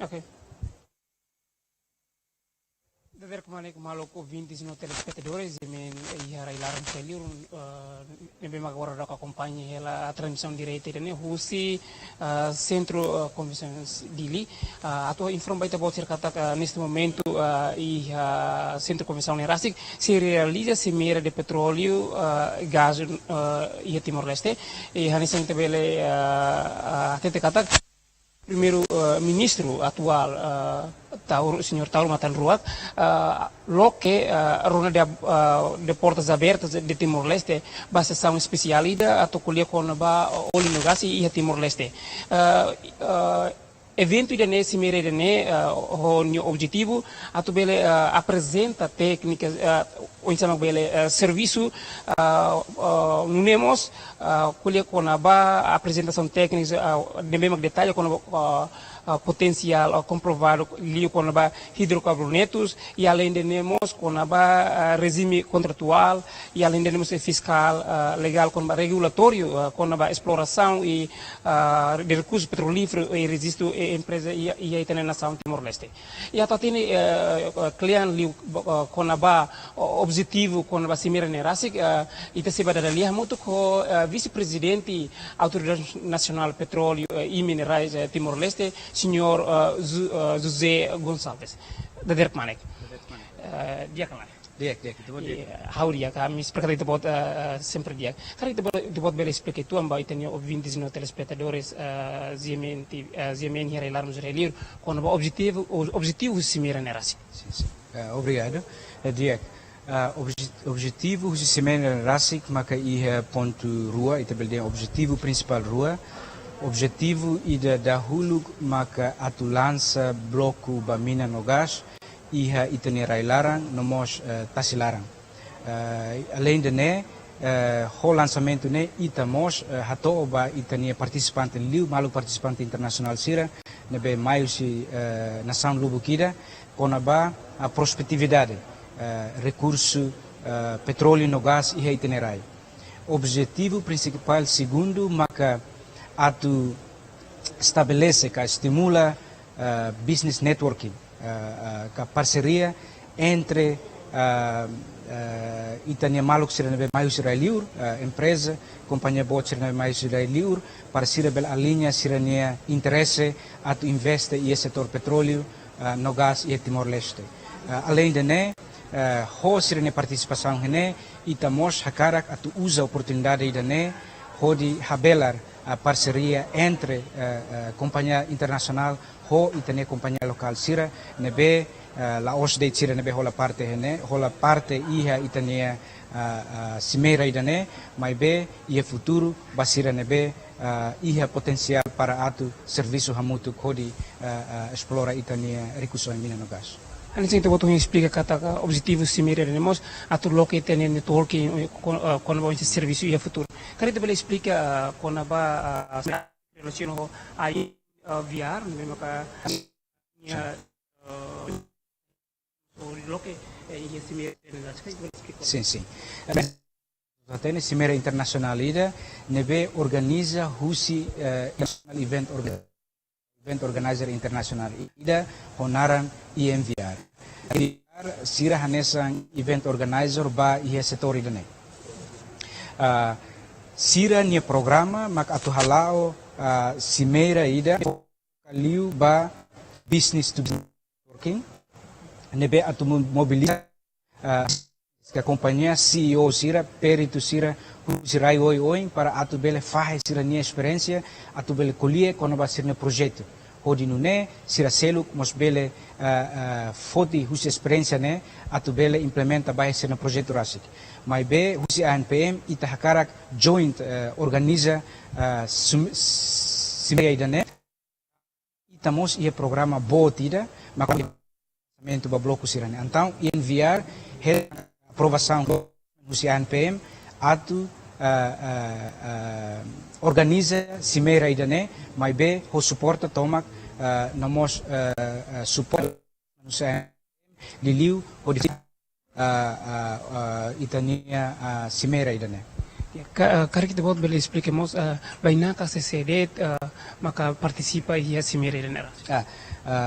Ok. Daver kemana malo ko 20 telespectadores e hara ilaram pelir nebe magora da acompanha ela a transmissão direta ne husi centro convenção dili ato informa baita botir kata neste momento e centro convenção nerasik se realiza semira de petróleo gás e Timor-Leste e hanisa intebele tete kata primeiro ministro atual senhor Tauro Matan Ruak lo que runa de portas abertas de Timor-Leste ba sessão especialida atau kuliah com ba oli negasi e Timor-Leste evento idane simere idane o objetivo atau bele apresenta técnicas o insama bele serviço nunemos kuliah com ba apresentação técnica de mesmo detalhe com potencial comprovado ali com a hidrocarbonetos e além de nemos com a regime contratual e além de nemos fiscal legal com a regulatório com a exploração e de recursos petrolíferos e registro empresa e a nação Timor-Leste e até tem cliente ali com a objetivo com a cimeira nerasik e te seba dali muito com vice-presidente autoridade nacional petróleo e minerais Timor-Leste senhor José Gonçalves. Dader kemanek. Dia kan lah. Dia. How dia kami seperti itu buat sempre dia. Karena itu buat bela explica itu amba itanya o 20 telespectadores GMN here lá nos relir com o objetivo simira nerasi. Obrigado. Dia. Objetivo simira nerasi maka ia ponto rua itu belde objetivo principal rua. Objetivo ida dahulu maka atu lança bloco bamina no gás iha itenerai larang nomos tasilarang. Além de né o lançamento né itamos hato ba itania participante liu malu participante internacional sira nebe maio si nação lubukida konaba a prospectividade recurso petróleo no gás iha itenerai. Objetivo principal segundo maka atu estabelece que estimula business networking, que parceria entre itania maluk sirene mayu siraliur empresa companhia bot sirene mayu siraliur parceria bel alinha sirene interesse atu investe e setor petróleo no gás e Timor-Leste. Além de né ho sirene participação né itamos hakarak atu usa oportunidade de né hodi habelar a parceria entre companhia internacional ho itane companhia local sira nebe la osde sira nebe hola parte iha itane simera idane mai be ia futuro basira nebe iha potencial para atu serviço hamutu kodi explora itane recurso em mina no gás. Ani sing tebo explica kata objetivo simera nemos atu loke itane networking con o serviço ia futuro. Kari te bele explica con ba relaciono aí VR mesmo ka loke ia simera sim. Até simera internacional ida nebe organiza husi event organizer international ida honaran IMVR. Sira hanesan event organizer ba ia setor ida ne. Sira nia programa mak atu halao simeira ida kaliu ba business to working nebe atu mobiliza que a companhia CEO sira perito sira sirai oi para atu bele fahe sira nia experiência atu bele colher quando vai ser no projeto hodi nune sira selu mos bele foti hus experiência ne atu bele implementa vai ser no projeto rasik mai be husi ANPM ita hakarak joint organiza simea idane itamos ia programa botida makamento ba bloco sirane então enviar aprovação husi ANPM atu organiza simera idane mai be ho suporta tomak namos support liliu ho itania simera idane. Kari kita buat beli expliquemos bainaka CCD maka participa ia simere nera.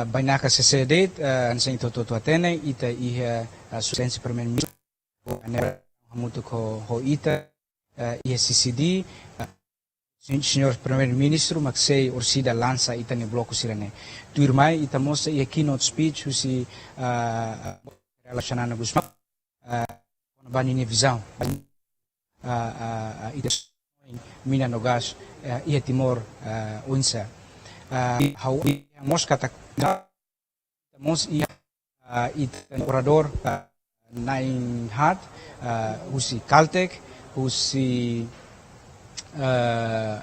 Bainaka CCD anseng toto atene ita ia sustensi primeiro-ministro anera hamutu ho ita ia CCD senhor primeiro-ministro maksei orsida lança ita ne bloco sirene. Tuirmai ita mostra ia keynote speech usi relacionada com bani ne visão ita mina nogas ia Timor unsa how mos kata mos ia ita orador nain hat usi Caltech usi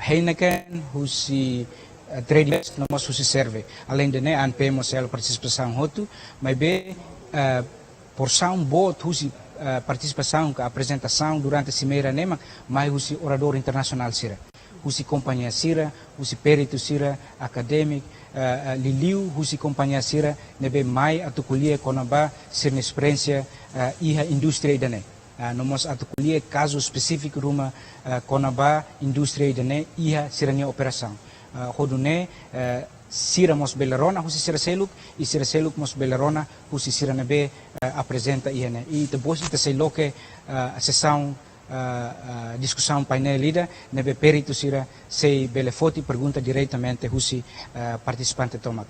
Heineken usi trading nós usi serve além de né anpemos ela participação hotu mas be porção bot usi participação com a apresentação durante a cimeira nema mais usi orador internacional sira usi companhia sira usi perito sira acadêmico liliu usi companhia sira nebe mai atukulie konaba sirne experiência iha indústria idane nomos atukulie caso específico ruma konaba indústria idane iha sirania operação hodune sira mos belerona husi sira seluk e sira seluk mos belerona husi sira nebe apresenta ihane e depois ita sei loke a sessão discussão painel lida nebe perito sira sei belefoti pergunta diretamente husi participante tomak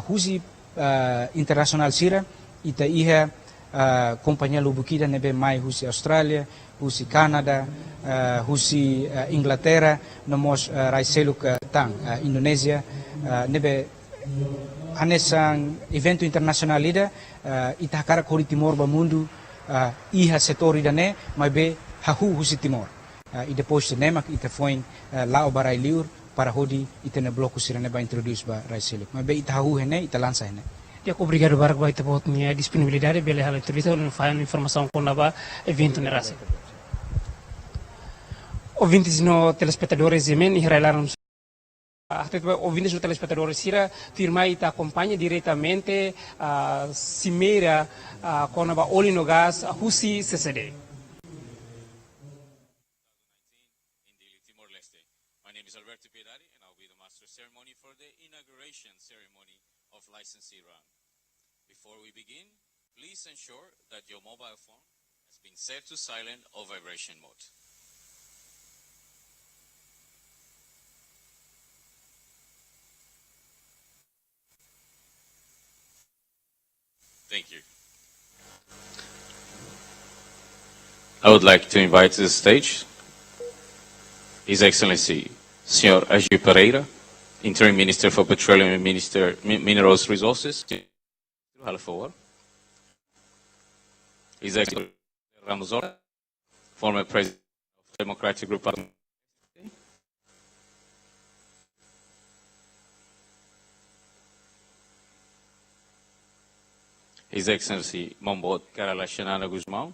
husi internacional sira ita iha companhia lubukida nebe mai husi Austrália husi Canada husi Inglaterra nomos rai seluk tang Indonesia nebe anesang evento internacional lida ita hakara kori Timor ba mundu iha setor idane mai be hahu husi Timor e depois de nemak ita foi lao barai liur para hodi ita ne bloco sirane ba introduce ba rai seluk mai be ita hahu hene ita lança hene. Dia obrigado barco vai ter minha disponibilidade bele hala tulis on fayan informação com naba evento nerase. Ouvintes no telespectadores GMN irailaram ouvintes no telespectadores sira firma ita acompanha diretamente a cimeira com naba oli no gas husi CCD. Ceremony for the inauguration ceremony of licensee round. Before we begin, please ensure that your mobile phone has been set to silent or vibration mode. Thank you. I would like to invite to the stage His Excellency Sr. Aju Pereira, Interim Minister for Petroleum and Minerals Resources. His Excellency Ramazzotti, former President of the Democratic Republic. His Excellency Mombot Karalashanana Guzmão,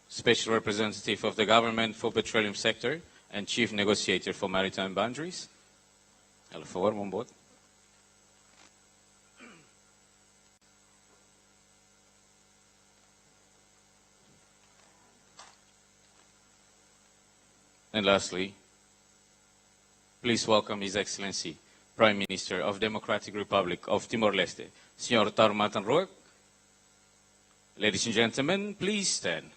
Special Representative of the Government for Petroleum Sector and Chief Negotiator for Maritime Boundaries. Por favor, Mombot. And lastly, please welcome His Excellency, Prime Minister of Democratic Republic of Timor-Leste, Sr. Tarmatan Roek. Ladies and gentlemen, please stand.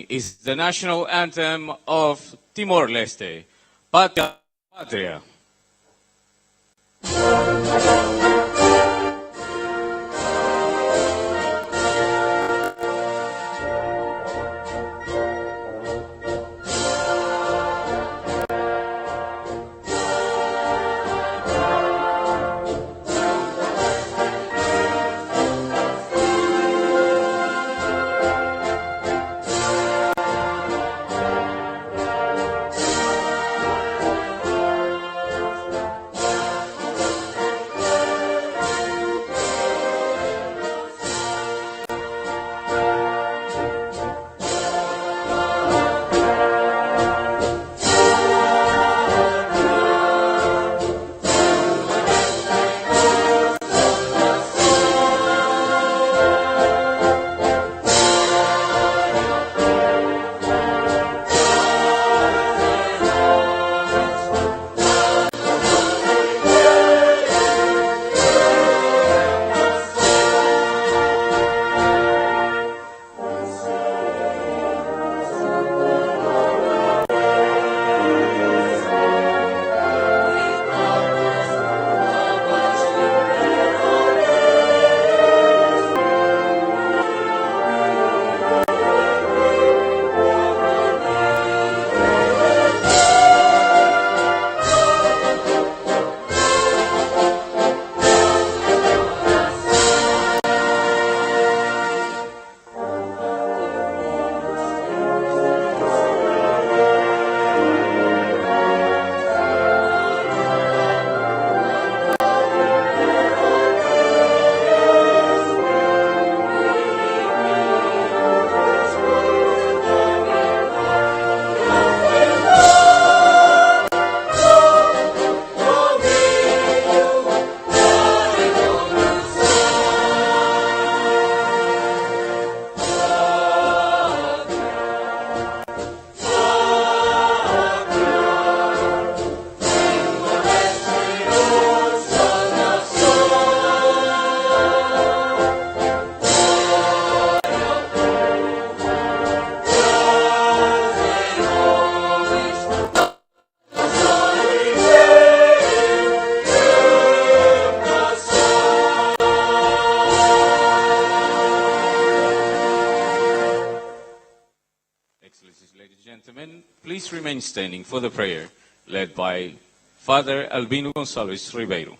Is the national anthem of Timor-Leste, Patria Patria. Gentlemen, please remain standing for the prayer led by Father Albino Gonzalez Ribeiro.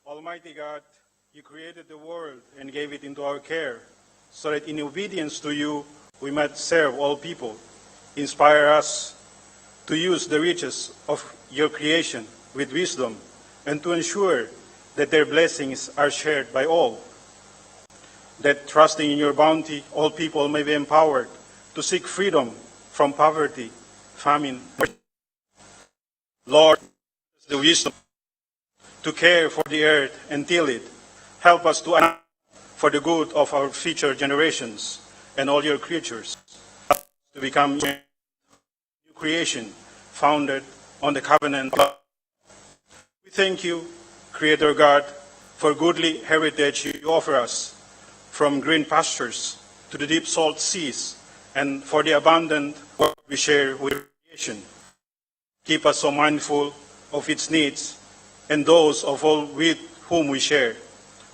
Almighty God, you created the world and gave it into our care, so that in obedience to you we might serve all people. Inspire us to use the riches of your creation with wisdom and to ensure that their blessings are shared by all. That trusting in your bounty, all people may be empowered to seek freedom from poverty, famine. Lord, the wisdom to care for the earth and till it. Help us to act for the good of our future generations and all your creatures, to become a new creation founded on the covenant. We thank you, Creator God, for goodly heritage you offer us, from green pastures to the deep salt seas, and for the abundant work we share with creation. Keep us so mindful of its needs and those of all with whom we share,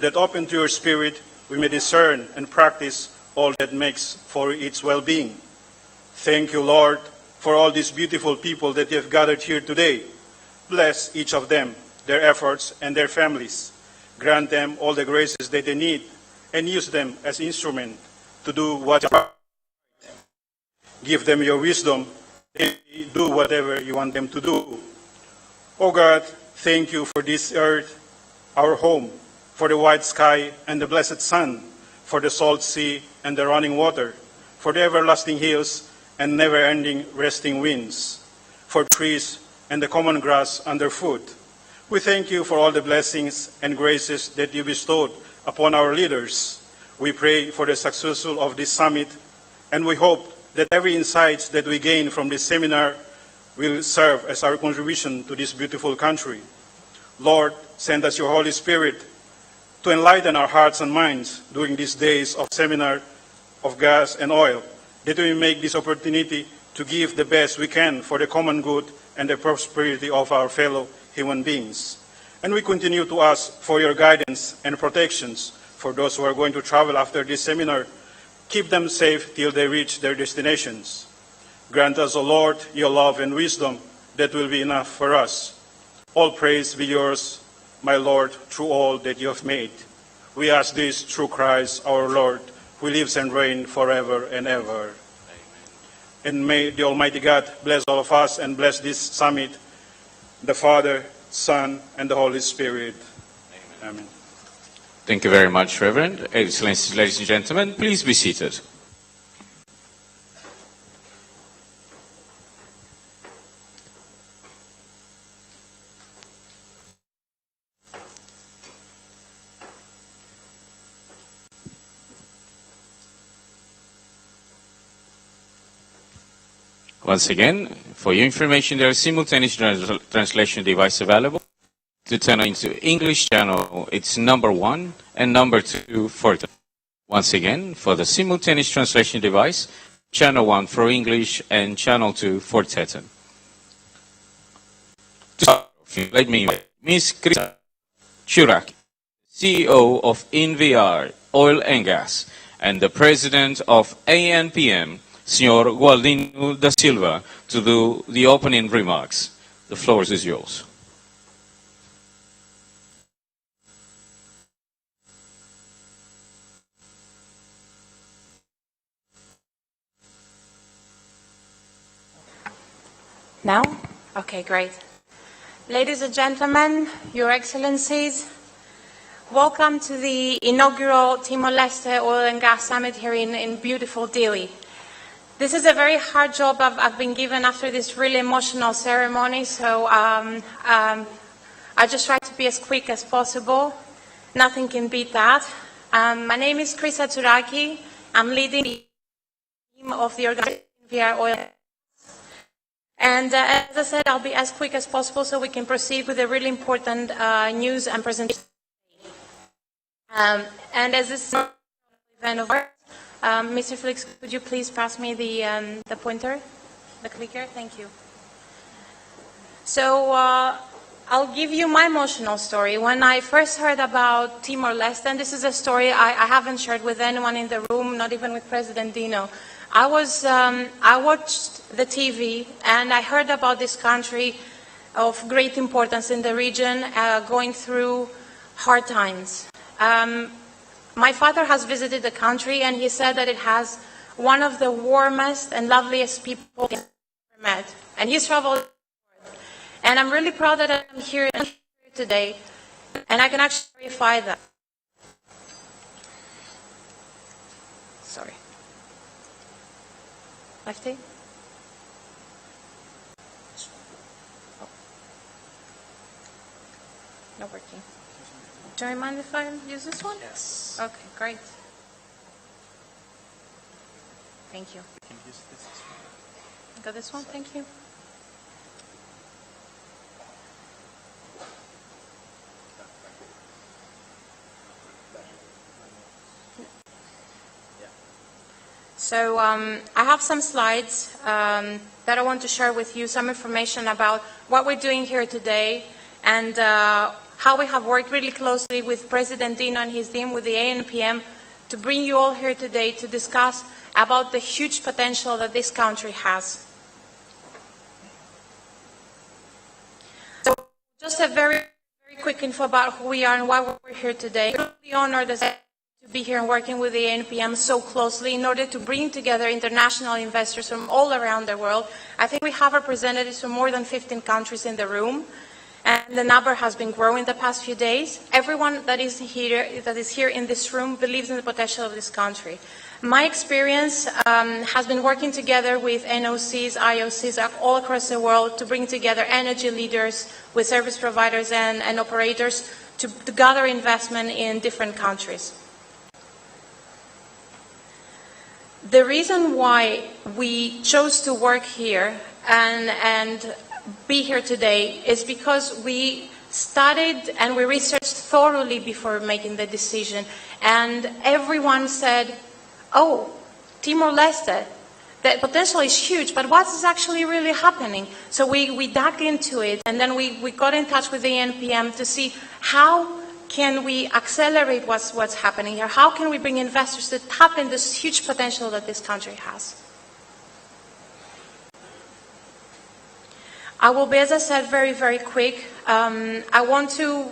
that open to your Spirit we may discern and practice all that makes for its well-being. Thank you, Lord, for all these beautiful people that you have gathered here today. Bless each of them, their efforts, and their families. Grant them all the graces that they need, and use them as instruments to do what you want. Give them your wisdom, and do whatever you want them to do. O God, thank you for this earth, our home, for the white sky and the blessed sun, for the salt sea and the running water, for the everlasting hills and never-ending resting winds, for trees and the common grass underfoot. We thank you for all the blessings and graces that you bestowed upon our leaders. We pray for the success of this summit, and we hope that every insight that we gain from this seminar will serve as our contribution to this beautiful country. Lord, send us your Holy Spirit to enlighten our hearts and minds during these days of seminar of gas and oil, that we make this opportunity to give the best we can for the common good and the prosperity of our fellow human beings. And we continue to ask for your guidance and protections for those who are going to travel after this seminar. Keep them safe till they reach their destinations. Grant us, O Lord, your love and wisdom that will be enough for us. All praise be yours, my Lord, through all that you have made. We ask this through Christ our Lord, who lives and reigns forever and ever. Amen. And may the Almighty God bless all of us and bless this summit, the Father, Son, and the Holy Spirit. Amen. Amen. Thank you very much, Reverend. Excellencies, ladies and gentlemen, please be seated. Once again, for your information, there is simultaneous translation device available. To turn into English channel, it's number 1 and number 2 for the. Once again, for the simultaneous translation device, channel 1 for English and channel 2 for Teton. To start off, let me invite Ms. Krista Churaki, CEO of INVR Oil and Gas, and the President of ANPM, Senor Gualdino da Silva, to do the opening remarks. The floor is yours. Now? Okay, great. Ladies and gentlemen, Your Excellencies, welcome to the inaugural Timor-Leste Oil and Gas Summit here in beautiful Dili. This is a very hard job I've been given after this really emotional ceremony, so I just try to be as quick as possible. Nothing can beat that. My name is Krista Churaki. I'm leading the team of the organization INVR Oil and Gas. And as I said, I'll be as quick as possible so we can proceed with the really important news and presentation. And as this event of Mr. Felix, could you please pass me the pointer, the clicker? Thank you. So I'll give you my emotional story. When I first heard about Timor-Leste, and this is a story I haven't shared with anyone in the room, not even with President Dino. I watched the TV and I heard about this country of great importance in the region going through hard times. My father has visited the country and he said that it has one of the warmest and loveliest people he's ever met. And he's traveled, and I'm really proud that I'm here today and I can actually verify that. Sorry. Lefty? Oh. Not working. Do you mind if I use this one? Yes. Okay, great. Thank you. You can use this as well. Got this one? Thank you. So I have some slides that I want to share with you, some information about what we're doing here today and how we have worked really closely with President Dino and his team with the ANPM to bring you all here today to discuss about the huge potential that this country has. So just a very quick info about who we are and why we're here today. I'm really honored to be here and working with the ANPM so closely in order to bring together international investors from all around the world. I think we have representatives from more than 15 countries in the room, and the number has been growing the past few days. Everyone that is here in this room believes in the potential of this country. My experience has been working together with NOCs, IOCs all across the world to bring together energy leaders with service providers and operators to gather investment in different countries. The reason why we chose to work here and be here today is because we studied and we researched thoroughly before making the decision, and everyone said, oh, Timor-Leste, the potential is huge, but what is actually really happening? So we dug into it, and then we got in touch with the ANPM to see how can we accelerate what's happening here? How can we bring investors to tap into this huge potential that this country has? I will be, as I said, very quick. I want to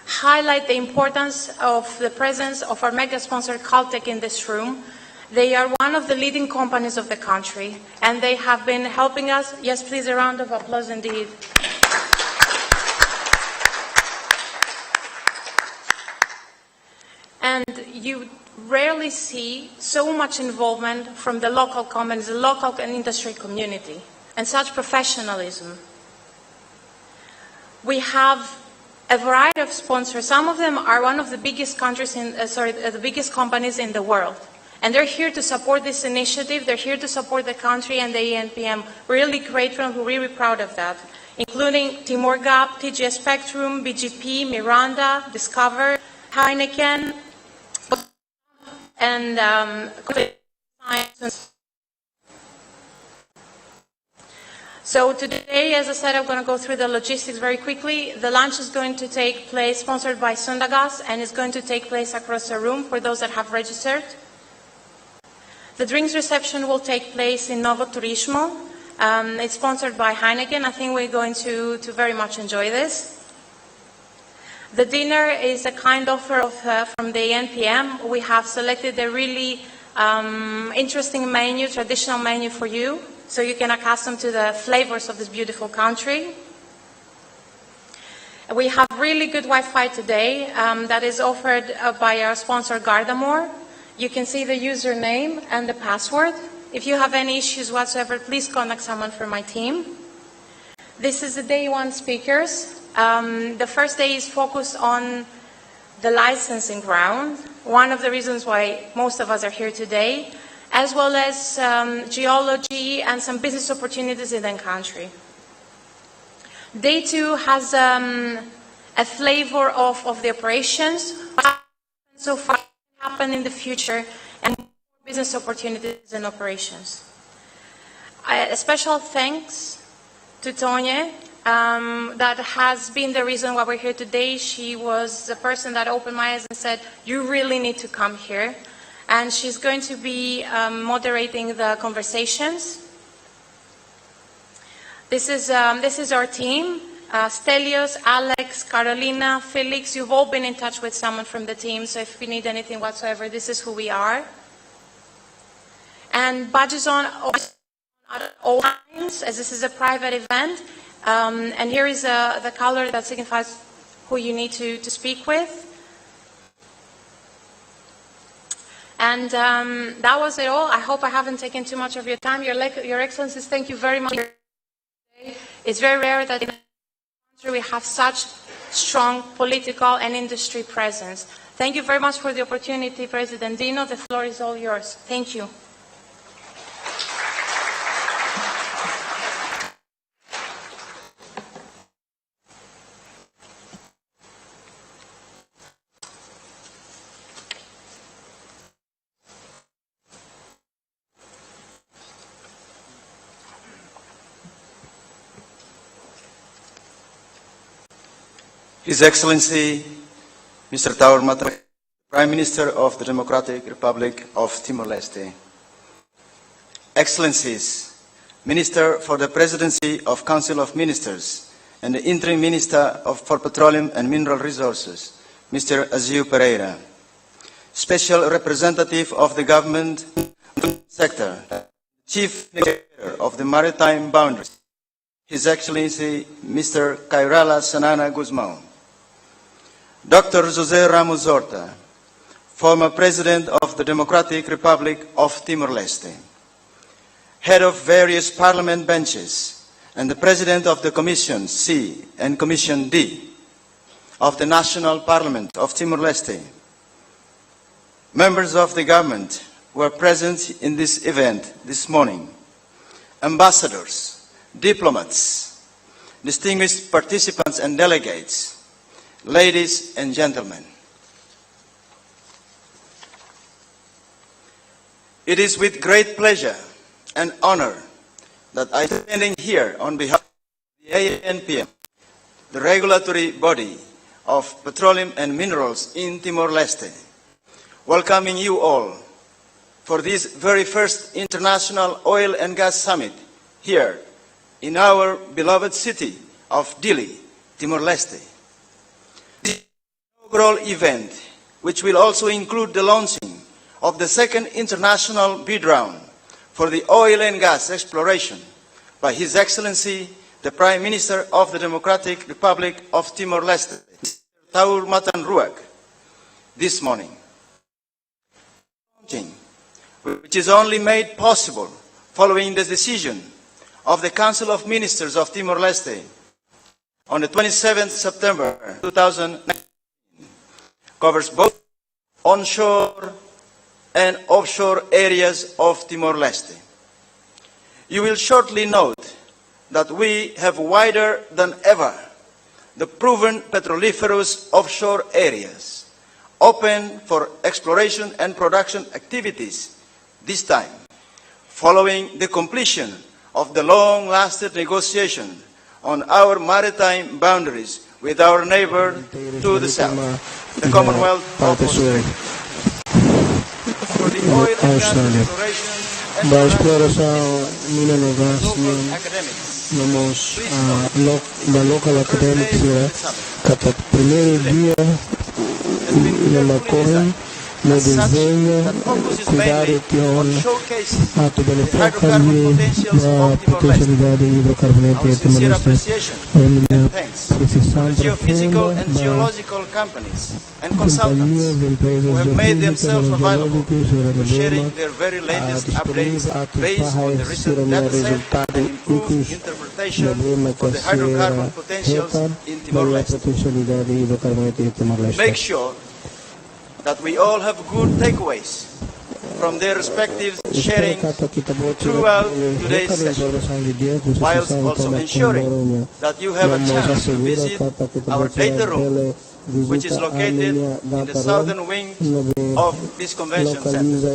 highlight the importance of the presence of our mega sponsor Caltech in this room. They are one of the leading companies of the country, and they have been helping us. Yes, please, a round of applause indeed. And you rarely see so much involvement from the local companies, the local and industry community, and such professionalism. We have a variety of sponsors. Some of them are one of the biggest countries the biggest companies in the world. And they're here to support this initiative. They're here to support the country and the ANPM. Really grateful and really proud of that, including Timor Gap, TGS Spectrum, BGP, Miranda, Discover, Heineken, and Science. So today, as I said, I'm going to go through the logistics very quickly. The lunch is going to take place, sponsored by Sundagas, and it's going to take place across the room for those that have registered. The drinks reception will take place in Novo Turismo. It's sponsored by Heineken. I think we're going to very much enjoy this. The dinner is a kind offer from the ANPM. We have selected a really interesting menu, traditional menu for you, so you can accustom to the flavors of this beautiful country. We have really good Wi-Fi today that is offered by our sponsor Gardamore. You can see the username and the password. If you have any issues whatsoever, please contact someone from my team. This is the day one speakers. The first day is focused on the licensing round, one of the reasons why most of us are here today. as well as geology and some business opportunities in the country. Day 2 has a flavor of the operations, what so far happen in the future, and business opportunities and operations. A special thanks to Tonje, that has been the reason why we're here today. She was the person that opened my eyes and said, you really need to come here. And she's going to be moderating the conversations. This is our team. Stelios, Alex, Carolina, Felix, you've all been in touch with someone from the team, so if you need anything whatsoever, this is who we are. And badges on at all times, as this is a private event. And here is the color that signifies who you need to speak with. And that was it all. I hope I haven't taken too much of your time. Your Excellencies, thank you very much. It's very rare that in a country we have such strong political and industry presence. Thank you very much for the opportunity, President Dino. The floor is all yours. Thank you. His Excellency, Mr. Taur Matan, Prime Minister of the Democratic Republic of Timor-Leste. Excellencies, Minister for the Presidency of Council of Ministers and the Interim Minister for Petroleum and Mineral Resources, Mr. Aziu Pereira. Special Representative of the Government Sector, Chief Negotiator of the Maritime Boundaries, His Excellency, Mr. Kairala Sanana Guzmão. Dr. José Ramos Horta, former President of the Democratic Republic of Timor-Leste, Head of various Parliament benches, and the President of the Commission C and Commission D of the National Parliament of Timor-Leste, members of the government who are present in this event this morning, ambassadors, diplomats, distinguished participants and delegates, ladies and gentlemen. It is with great pleasure and honor that I am standing here on behalf of the ANPM, the regulatory body of petroleum and minerals in Timor-Leste, welcoming you all for this very first International Oil and Gas Summit here in our beloved city of Dili, Timor-Leste. This inaugural event, which will also include the launching of the second international bid round for the oil and gas exploration by His Excellency, the Prime Minister of the Democratic Republic of Timor-Leste, Taur Matan Ruak, this morning. Which is only made possible following the decision of the Council of Ministers of Timor-Leste on the 27th September 2019, covers both onshore and offshore areas of Timor-Leste. You will shortly note that we have wider than ever the proven petroliferous offshore areas, open for exploration and production activities, this time following the completion of the long-lasting negotiation on our maritime boundaries with our neighbor to the south, the Commonwealth of Australia. For the oil and gas exploration da exploração mineral gas da local academics kata primeiro dia na corre no desenho cuidado que a to benefício da potencialidade hidrocarboneto e Timor-Leste geophysical and geological companies and consultants who have made themselves available to sharing their very latest updates based on the recent data and improved interpretation of the hydrocarbon potentials in Timor-Leste. Make sure that we all have good takeaways from their respective sharing throughout today's session, whilst also ensuring that you have a chance to visit our data room, which is located in the southern wing of this convention center.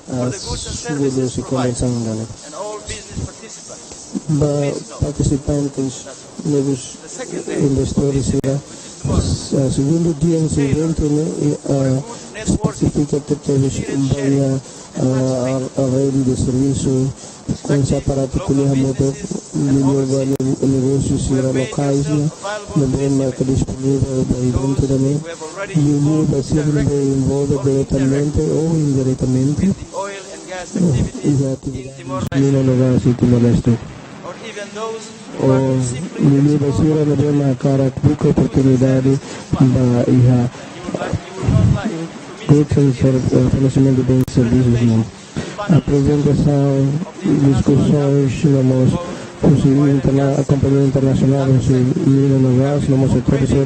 For the goods and services provided and all business participants, please note that segundo dia desse evento, specificamente a rede de serviço com esse aparato que melhor negócios locais, também marca disponível para o evento também, e o vai ser envolvido diretamente ou indiretamente e atividades no Timor-Leste. Lili Basira na bema cara buka oportunidade para ir a fornecimento de serviços, apresentação, discussões, a companhia internacional, Lili Novas, no setor de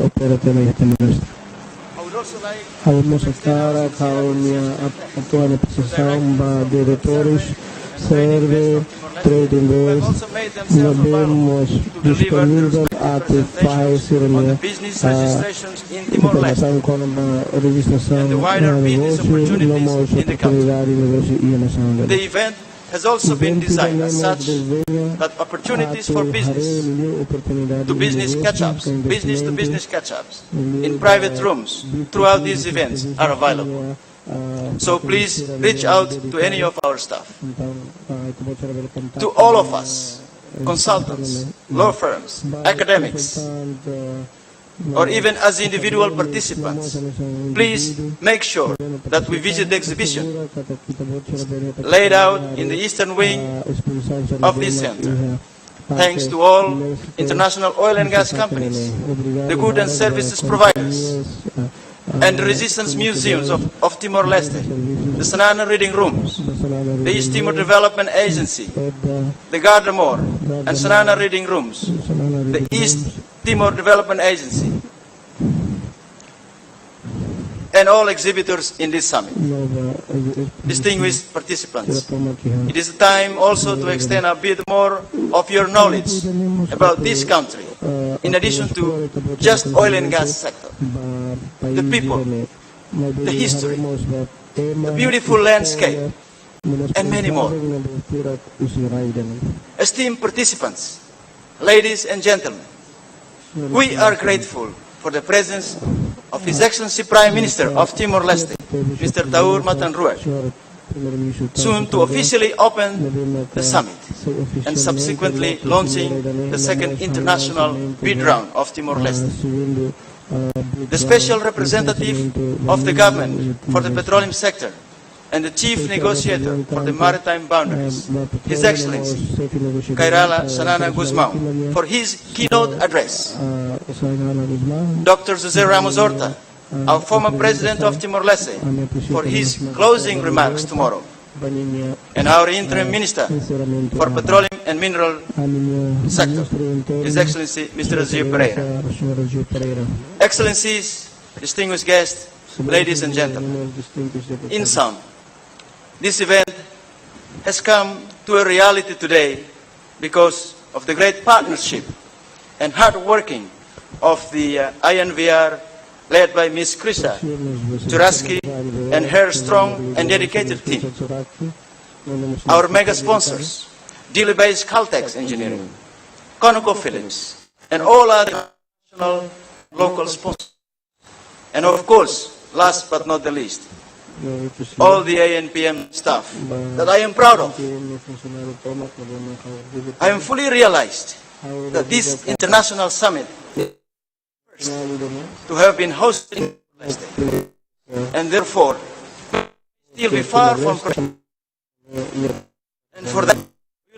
opera também Timor-Leste. Vamos estar a atuar na posição de diretores, serve trading doors, sabemos disponível até fazer interação com a registração do negócio, não oportunidade de negócio e nação. The event has also been designed as such that opportunities for business-to-business catch-ups, business-to-business catch-ups in private rooms throughout these events are available. So please reach out to any of our staff. To all of us, consultants, law firms, academics, or even as individual participants, please make sure that we visit the exhibition laid out in the eastern wing of this center. Thanks to all international oil and gas companies, the goods and services providers, and the resistance museums of Timor-Leste, the Sanana Reading Rooms, the East Timor Development Agency, the Gardamore and Sanana Reading Rooms, the East Timor Development Agency, and all exhibitors in this summit. Distinguished participants, it is time also to extend a bit more of your knowledge about this country, in addition to just oil and gas sector, the people, the history, the beautiful landscape, and many more. Esteemed participants, ladies and gentlemen, we are grateful for the presence of His Excellency Prime Minister of Timor-Leste, Mr. Taur Matanruak, soon to officially open the summit and subsequently launching the second international bid round of Timor-Leste. The Special Representative of the Government for the Petroleum Sector and the Chief Negotiator for the Maritime Boundaries, His Excellency Kairala Sanana Guzmão, for his keynote address. Dr. José Ramos Horta, our former President of Timor-Leste, for his closing remarks tomorrow. And our Interim Minister for Petroleum and Mineral Sector, His Excellency Mr. Azir Pereira. Excellencies, distinguished guests, ladies and gentlemen, in sum, this event has come to a reality today because of the great partnership and hard working of the INVR led by Ms. Krista Juraski and her strong and dedicated team. Our mega sponsors, Dili-based Caltex Engineering, ConocoPhillips, and all other national local sponsors. And of course, last but not the least, all the ANPM staff that I am proud of. I am fully realized that this international summit is first to have been hosted in Timor-Leste, and therefore still be far from perfect. And for that, we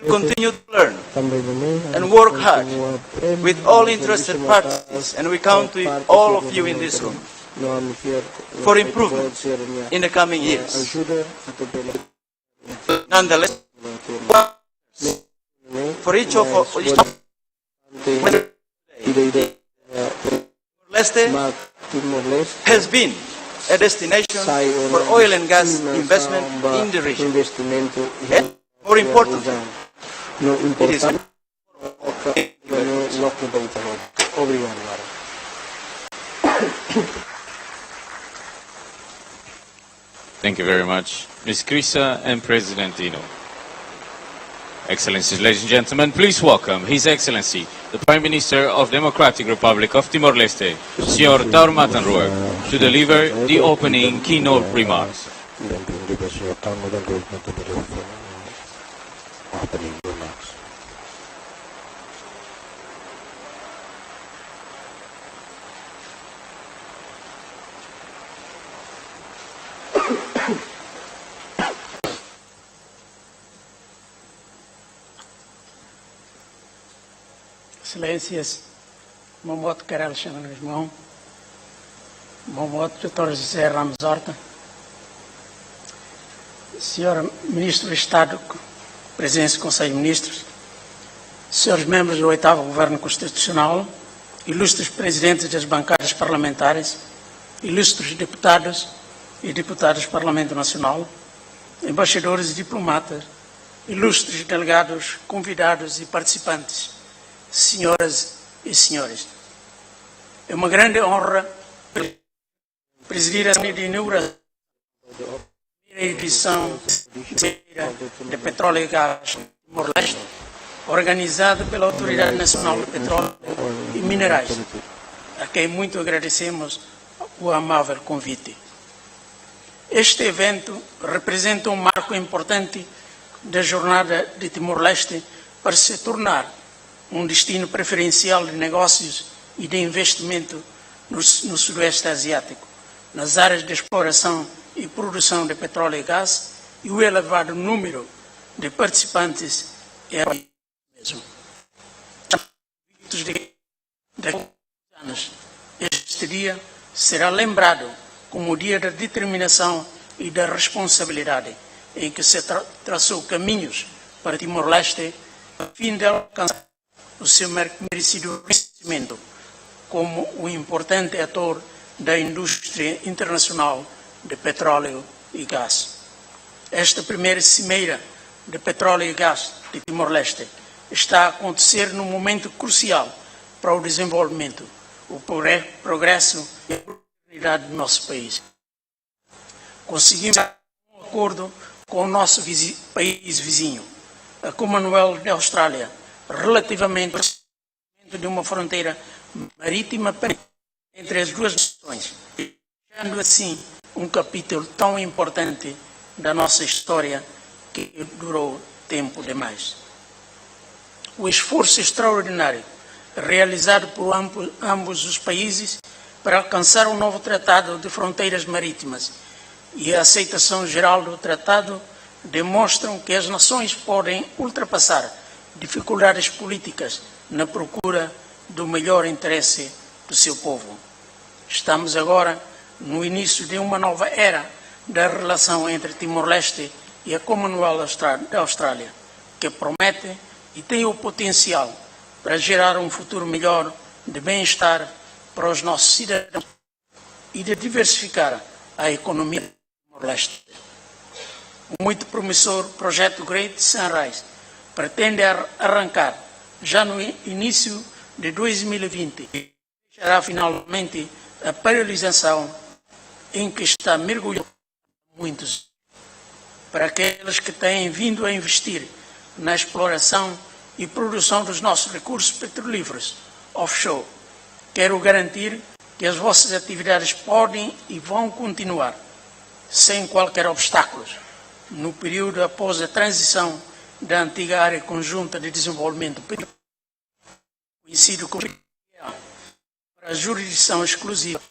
will continue to learn and work hard with all interested parties, and we count to all of you in this room for improvement in the coming years. Nonetheless, for each of us, Timor-Leste has been a destination for oil and gas investment in the region. And more importantly, it is Thank you very much, Ms. Krisa and President Dino. Excellencies, ladies and gentlemen, please welcome His Excellency, the Prime Minister of Democratic Republic of Timor-Leste, Sr. Taurmatanruak, to deliver the opening keynote remarks. Excelências, Momoto Carel Xanangasmão, Momoto Dr. José Ramos Horta, Sr. Ministro do Estado, Presidente do Conselho de Ministros, Srs. Membros do 8º Governo Constitucional, ilustres Presidentes das bancadas parlamentares, ilustres deputados e deputadas do Parlamento Nacional, embaixadores e diplomatas, ilustres delegados, convidados e participantes, senhoras e senhores. É uma grande honra presidir a cerimônia de inauguração da primeira edição de Petróleo e Gás Timor-Leste, organizada pela Autoridade Nacional de Petróleo e Minerais, a quem muito agradecemos o amável convite. Este evento representa um marco importante da jornada de Timor-Leste para se tornar um destino preferencial de negócios e de investimento no Sudoeste Asiático, nas áreas de exploração e produção de petróleo e gás, e o elevado número de participantes é o mesmo. Este dia será lembrado como o dia da determinação e da responsabilidade, em que se traçou caminhos para Timor-Leste a fim de alcançar o seu merecido reconhecimento como um importante ator da indústria internacional de petróleo e gás. Esta primeira cimeira de petróleo e gás de Timor-Leste está a acontecer num momento crucial para o desenvolvimento, o progresso e a prosperidade do nosso país. Conseguimos um acordo com o nosso país vizinho, a Commonwealth da Austrália, relativamente ao estabelecimento de uma fronteira marítima entre as duas nações, deixando assim um capítulo tão importante da nossa história que durou tempo demais. O esforço extraordinário realizado por ambos os países para alcançar um novo tratado de fronteiras marítimas e a aceitação geral do tratado demonstram que as nações podem ultrapassar dificuldades políticas na procura do melhor interesse do seu povo. Estamos agora no início de uma nova era da relação entre Timor-Leste e a Commonwealth da Austrália, que promete e tem o potencial para gerar um futuro melhor de bem-estar para os nossos cidadãos e de diversificar a economia do Timor-Leste. O muito promissor projeto Great Sunrise pretende arrancar já no início de 2020 e deixará finalmente a paralisação em que está mergulhado muitos. Para aqueles que têm vindo a investir na exploração e produção dos nossos recursos petrolíferos offshore, quero garantir que as vossas atividades podem e vão continuar sem qualquer obstáculo no período após a transição da antiga área conjunta de desenvolvimento conhecido como para a jurisdição exclusiva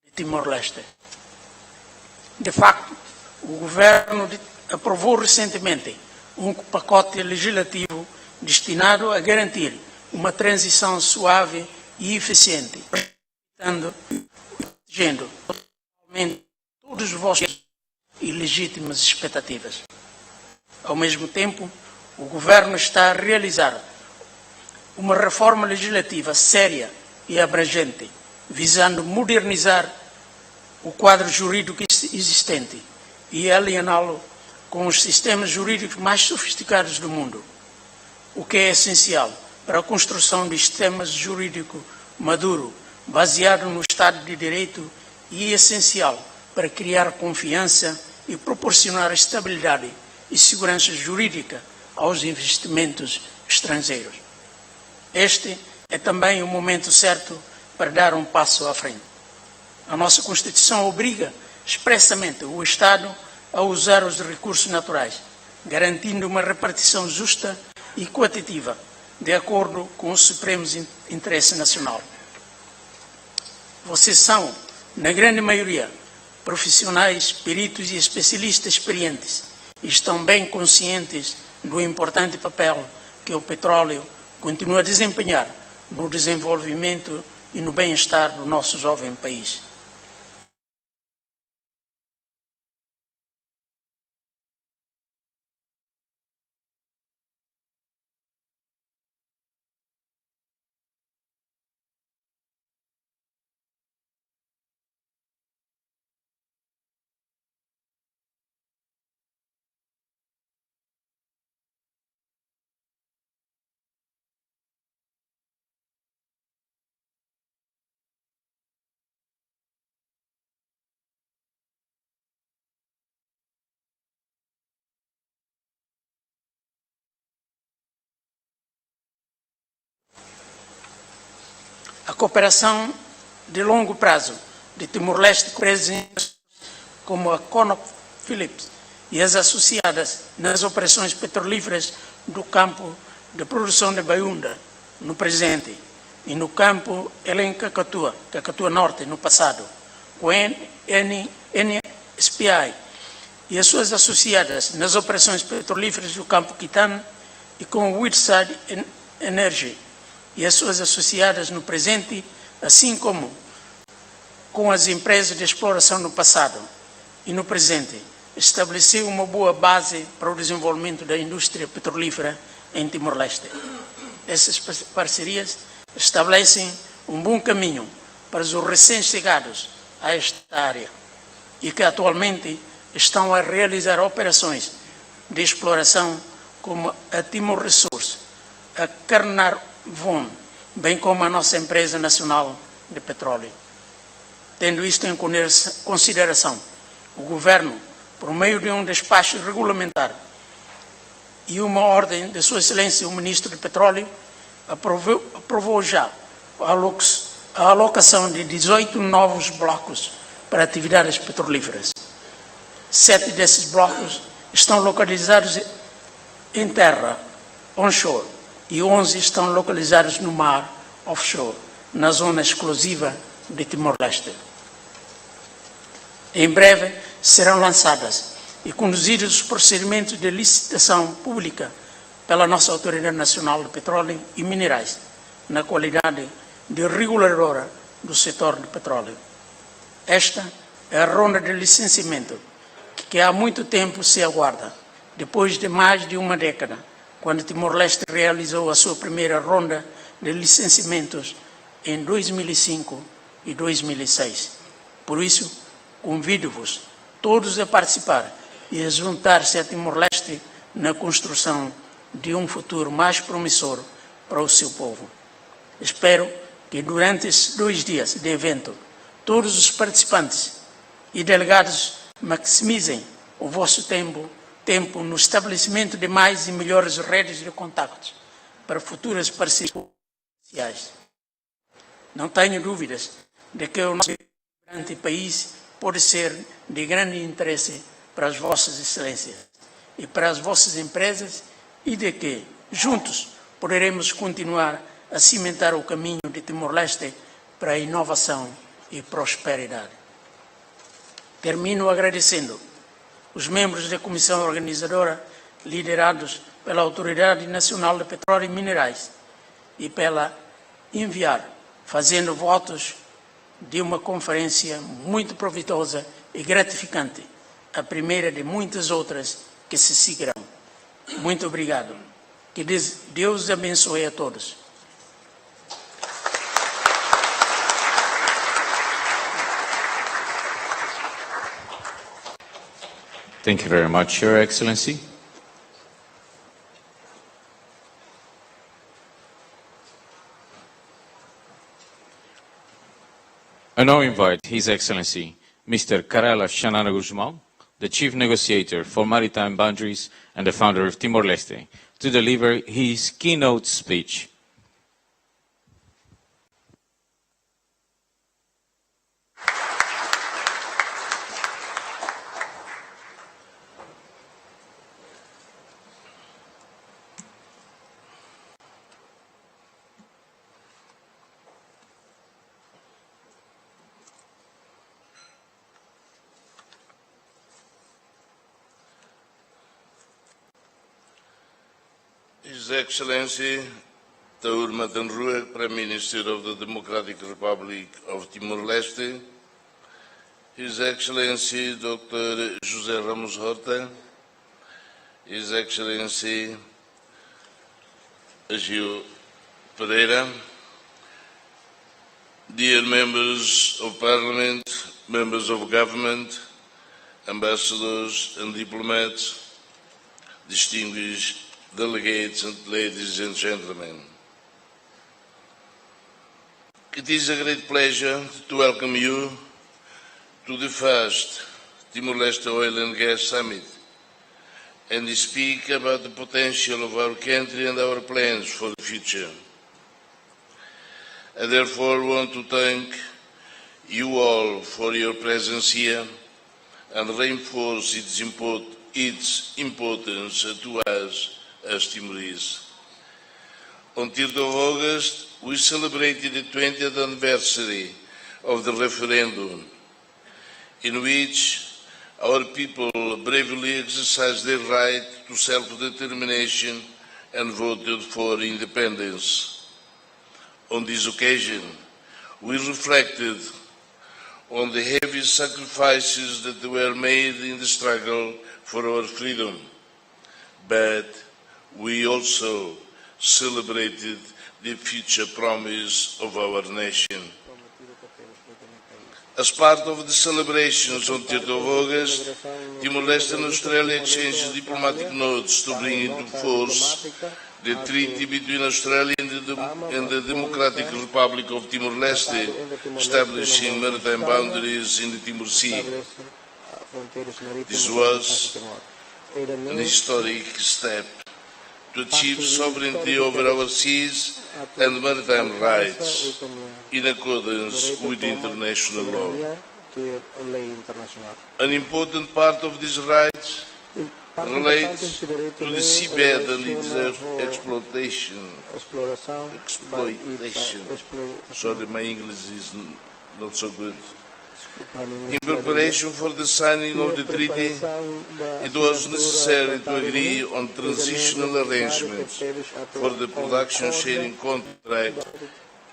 de Timor-Leste. De facto, o Governo aprovou recentemente um pacote legislativo destinado a garantir uma transição suave e eficiente, protegendo todos os vossos e legítimas expectativas. Ao mesmo tempo, o Governo está a realizar uma reforma legislativa séria e abrangente, visando modernizar o quadro jurídico existente e alinhá-lo com os sistemas jurídicos mais sofisticados do mundo, o que é essencial para a construção de sistemas jurídico maduro, baseado no Estado de Direito, e essencial para criar confiança e proporcionar estabilidade e segurança jurídica aos investimentos estrangeiros. Este é também o momento certo para dar um passo à frente. A nossa Constituição obriga expressamente o Estado a usar os recursos naturais, garantindo uma repartição justa e equitativa, de acordo com os supremos interesses nacionais. Vocês são, na grande maioria, profissionais, peritos e especialistas experientes e estão bem conscientes do importante papel que o petróleo continua a desempenhar no desenvolvimento e no bem-estar do nosso jovem país. A cooperação de longo prazo de Timor-Leste com empresas como a ConocoPhillips e as associadas nas operações petrolíferas do campo de produção de Baiunda no presente e no campo Cacatua Norte no passado, com a NSPI e as suas associadas nas operações petrolíferas do campo Kitana e com o Woodside Energy e as suas associadas no presente, assim como com as empresas de exploração no passado e no presente, estabeleceu uma boa base para o desenvolvimento da indústria petrolífera em Timor-Leste. Essas parcerias estabelecem um bom caminho para os recém-chegados a esta área e que atualmente estão a realizar operações de exploração como a Timor Resource, a Carnarvon, bem como a nossa empresa nacional de petróleo. Tendo isto em consideração, o Governo, por meio de um despacho regulamentar e uma ordem de Sua Excelência o Ministro de Petróleo, aprovou já a alocação de 18 novos blocos para atividades petrolíferas. 7 desses blocos estão localizados em terra, onshore, e 11 estão localizados no mar, offshore, na zona exclusiva de Timor-Leste. Em breve serão lançadas e conduzidos os procedimentos de licitação pública pela nossa Autoridade Nacional de Petróleo e Minerais, na qualidade de reguladora do setor de petróleo. Esta é a ronda de licenciamento que há muito tempo se aguarda, depois de mais de uma década, quando Timor-Leste realizou a sua primeira ronda de licenciamentos em 2005 e 2006. Por isso, convido-vos todos a participar e a juntar-se a Timor-Leste na construção de um futuro mais promissor para o seu povo. Espero que durante esses 2 dias de evento, todos os participantes e delegados maximizem o vosso tempo no estabelecimento de mais e melhores redes de contactos para futuras parcerias comerciais. Não tenho dúvidas de que o nosso grande país pode ser de grande interesse para as vossas excelências e para as vossas empresas e de que, juntos, poderemos continuar a cimentar o caminho de Timor-Leste para a inovação e prosperidade. Termino agradecendo os membros da Comissão Organizadora, liderados pela Autoridade Nacional de Petróleo e Minerais, e pela enviar, fazendo votos de uma conferência muito proveitosa e gratificante, a primeira de muitas outras que se seguirão. Muito obrigado. Que Deus abençoe a todos. Thank you very much, Your Excellency. I now invite His Excellency, Mr. Karela Xanana Guzmão, the Chief Negotiator for Maritime Boundaries and the founder of Timor-Leste, to deliver his keynote speech. His Excellency Taur Matanruek, Prime Minister of the Democratic Republic of Timor-Leste, His Excellency Dr. José Ramos Horta, His Excellency Agil Pereira, dear members of Parliament, members of government, ambassadors and diplomats, distinguished delegates and ladies and gentlemen. It is a great pleasure to welcome you to the first Timor-Leste Oil and Gas Summit and speak about the potential of our country and our plans for the future. I therefore want to thank you all for your presence here and reinforce its importance to us as Timorese. On 3rd of August, we celebrated the 20th anniversary of the referendum, in which our people bravely exercised their right to self-determination and voted for independence. On this occasion, we reflected on the heavy sacrifices that were made in the struggle for our freedom, but we also celebrated the future promise of our nation. As part of the celebrations on 3rd of August, Timor-Leste and Australia exchanged diplomatic notes to bring into force the treaty between Australia and the Democratic Republic of Timor-Leste, establishing maritime boundaries in the Timor Sea. This was an historic step to achieve sovereignty over our seas and maritime rights in accordance with international law. An important part of these rights relates to the seabed and its exploitation. Sorry, my English is not so good. In preparation for the signing of the treaty, it was necessary to agree on transitional arrangements for the production sharing contract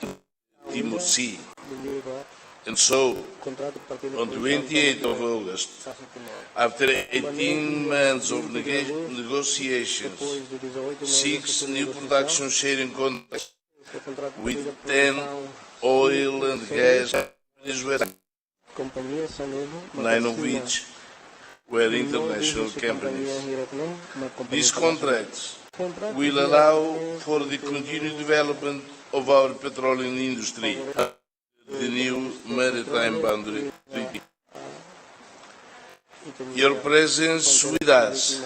in Timor Sea. And so, on 28th of August, after 18 months of negotiations, 6 new production sharing contracts with 10 oil and gas companies were 9 of which were international companies. These contracts will allow for the continued development of our petroleum industry, the new Maritime Boundary Treaty. Your presence with us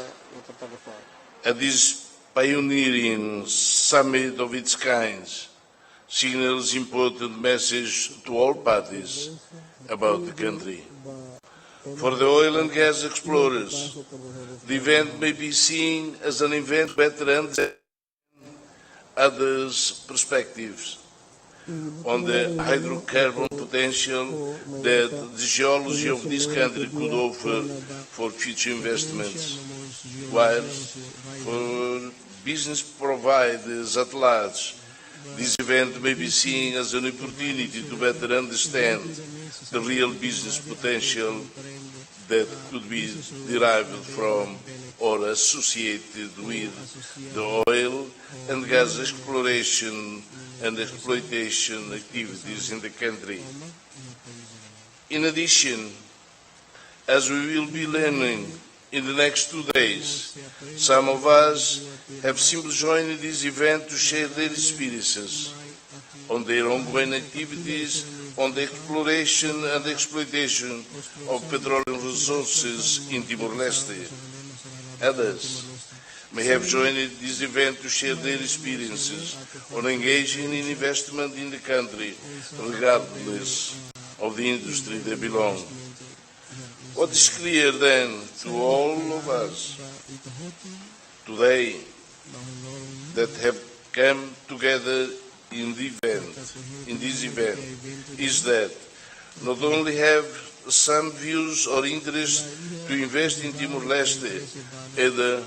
at this pioneering summit of its kind signals important message to all parties about the country. For the oil and gas explorers, the event may be seen as an event better understand others' perspectives on the hydrocarbon potential that the geology of this country could offer for future investments, while for business providers at large, this event may be seen as an opportunity to better understand the real business potential that could be derived from or associated with the oil and gas exploration and exploitation activities in the country. In addition, as we will be learning in the next 2 days. Some of us have simply joined this event to share their experiences on their ongoing activities on the exploration and exploitation of petroleum resources in Timor-Leste. Others may have joined this event to share their experiences on engaging in investment in the country, regardless of the industry they belong. What is clear then to all of us today that have come together in this event is that not only have some views or interest to invest in Timor-Leste, either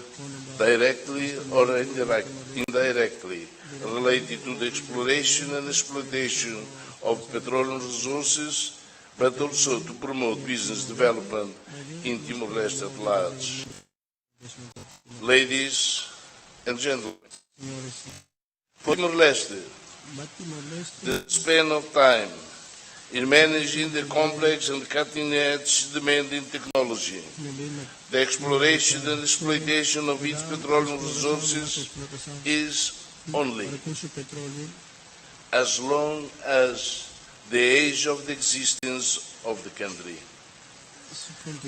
directly or indirectly related to the exploration and exploitation of petroleum resources, but also to promote business development in Timor-Leste at large. Ladies and gentlemen, for Timor-Leste, the span of time in managing the complex and cutting-edge demanding technology, the exploration and exploitation of its petroleum resources is only as long as the age of the existence of the country.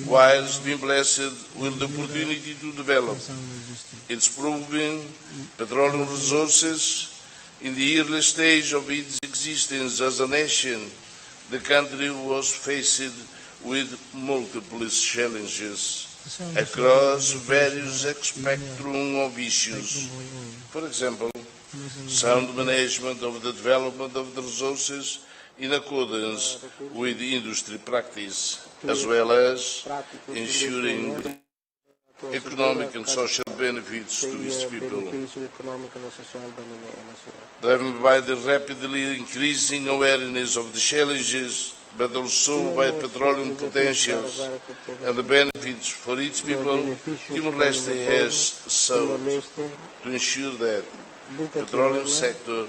Whilst being blessed with the opportunity to develop its proven petroleum resources, in the early stage of its existence as a nation, the country was faced with multiple challenges across various spectrum of issues. For example, sound management of the development of the resources in accordance with industry practice, as well as ensuring economic and social benefits to its people. Driven by the rapidly increasing awareness of the challenges, but also by petroleum potentials and the benefits for its people, Timor-Leste has sought to ensure that the petroleum sector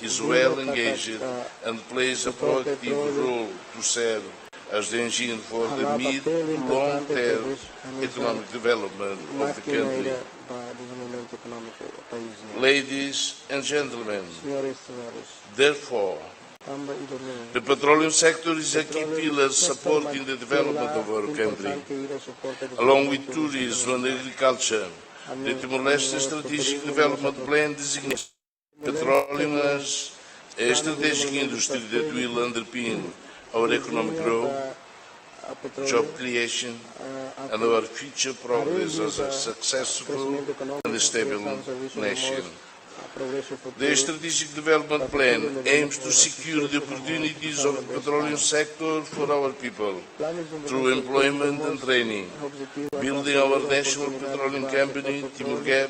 is well engaged and plays a proactive role to serve as the engine for the mid- to long-term economic development of the country. Ladies and gentlemen, therefore, the petroleum sector is a key pillar supporting the development of our country. Along with tourism and agriculture, the Timor-Leste Strategic Development Plan designates petroleum as a strategic industry that will underpin our economic growth, job creation, and our future progress as a successful and stable nation. The Strategic Development Plan aims to secure the opportunities of the petroleum sector for our people through employment and training, building our national petroleum company, Timor-Gap,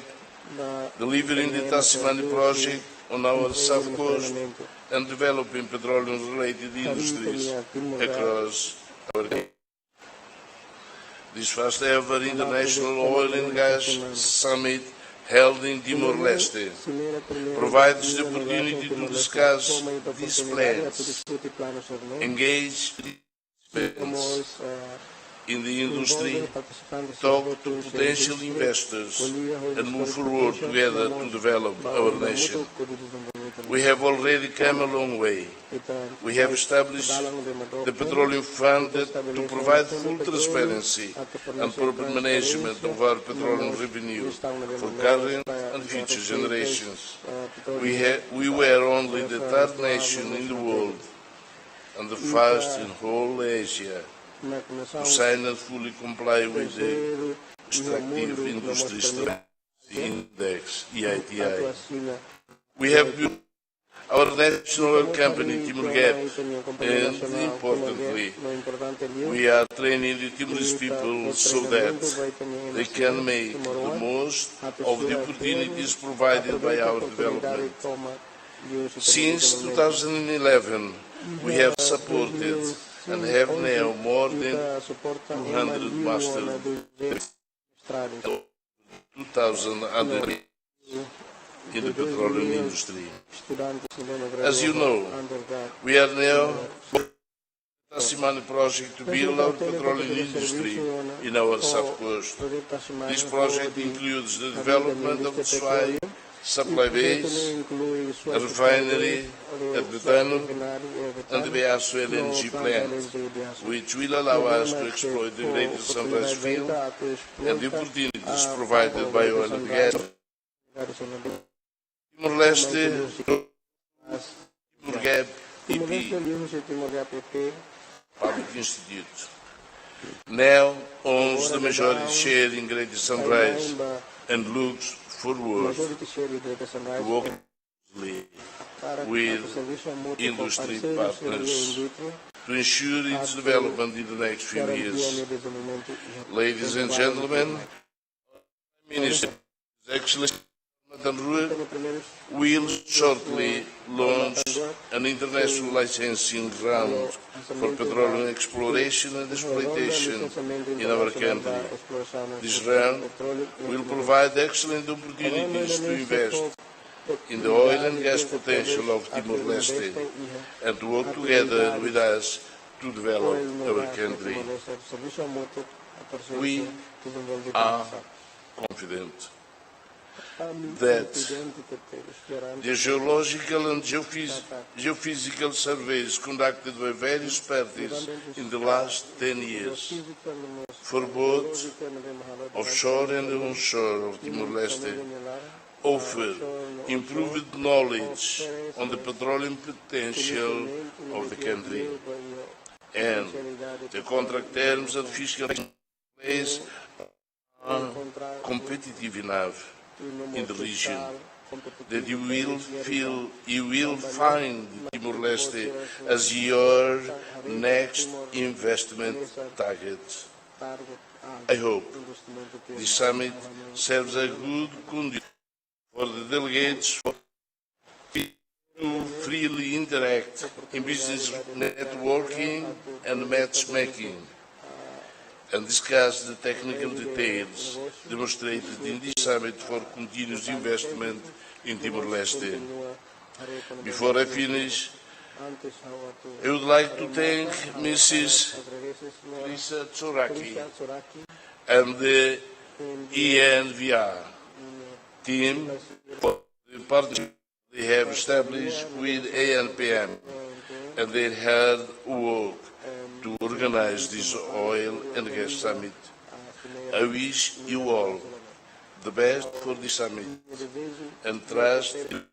delivering the Tassimani project on our south coast, and developing petroleum-related industries across our country. This first ever International Oil and Gas Summit held in Timor-Leste provides the opportunity to discuss these plans, engage participants in the industry, talk to potential investors, and move forward together to develop our nation. We have already come a long way. We have established the Petroleum Fund to provide full transparency and proper management of our petroleum revenue for current and future generations. We were only the third nation in the world and the first in whole Asia to sign and fully comply with the Extractive Industry Strategy Index, EITI. We have built our national oil company, Timor-Gap, and importantly, we are training the Timorese people so that they can make the most of the opportunities provided by our development. Since 2011, we have supported and have now more than 200 master 2,000 other in the petroleum industry. As you know, we are now Tassimani project to build our petroleum industry in our south coast. This project includes the development of the Swai supply base, a refinery at Betano, and the Beasso LNG plant, which will allow us to exploit the greater Sunrise field and the opportunities provided by oil and gas. Timor-Leste, Timor-Gap EP, Public Institute, now owns the majority share in Greater Sunrise and looks forward to work closely with industry partners to ensure its development in the next few years. Ladies and gentlemen, Minister, His Excellency will shortly launch an international licensing round for petroleum exploration and exploitation in our country. This round will provide excellent opportunities to invest in the oil and gas potential of Timor-Leste and to work together with us to develop our country. We are confident that the geological and geophysical surveys conducted by various parties in the last 10 years for both offshore and onshore of Timor-Leste offer improved knowledge on the petroleum potential of the country, and the contract terms and fiscal place are competitive enough in the region that you will find Timor-Leste as your next investment target. I hope this summit serves a good condition for the delegates to freely interact in business networking and matchmaking and discuss the technical details demonstrated in this summit for continuous investment in Timor-Leste. Before I finish, I would like to thank Mrs. Lisa Tsoraki and the ENVR team for the partnership they have established with ANPM and their hard work to organize this oil and gas summit. I wish you all the best for this summit and trust to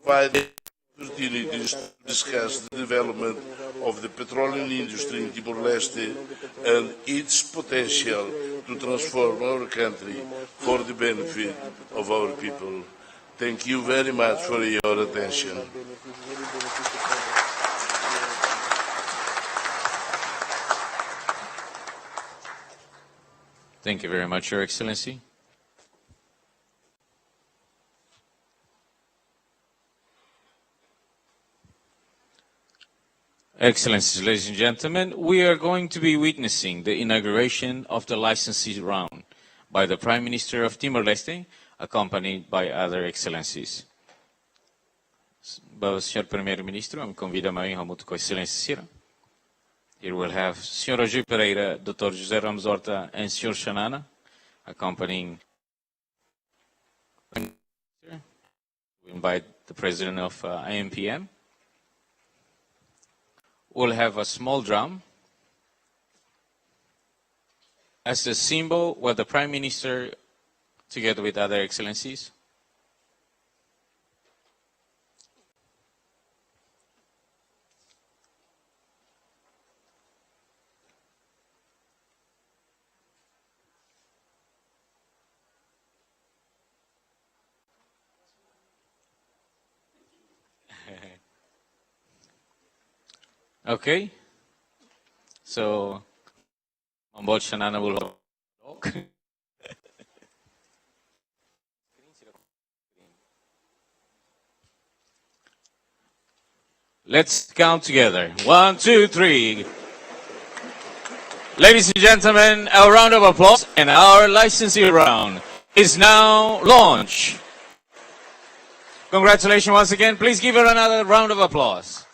provide opportunities to discuss the development of the petroleum industry in Timor-Leste and its potential to transform our country for the benefit of our people. Thank you very much for your attention. Thank you very much, Your Excellency. Excellencies, ladies and gentlemen, we are going to be witnessing the inauguration of the licensee round by the Prime Minister of Timor-Leste, accompanied by other excellencies. Sr. Primeiro-Ministro, I'm convida a honra muito com excelência. Here we'll have Sr. Roger Pereira, Dr. José Ramos Horta, and Sr. Shanana, accompanying. We invite the President of AMPM. We'll have a small drum as a symbol where the Prime Minister, together with other excellencies, okay, so Mambot Shanana will talk. Let's count together. 1, 2, 3. Ladies and gentlemen, a round of applause, and our licensing round is now launched. Congratulations once again. Please give her another round of applause.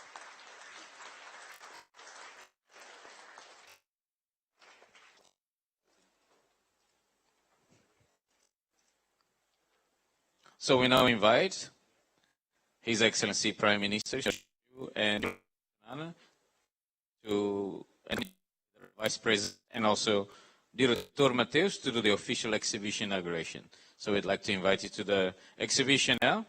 So we now invite His Excellency Prime Minister and and Vice President and also Director Mateus to do the official exhibition inauguration. So we'd like to invite you to the exhibition now.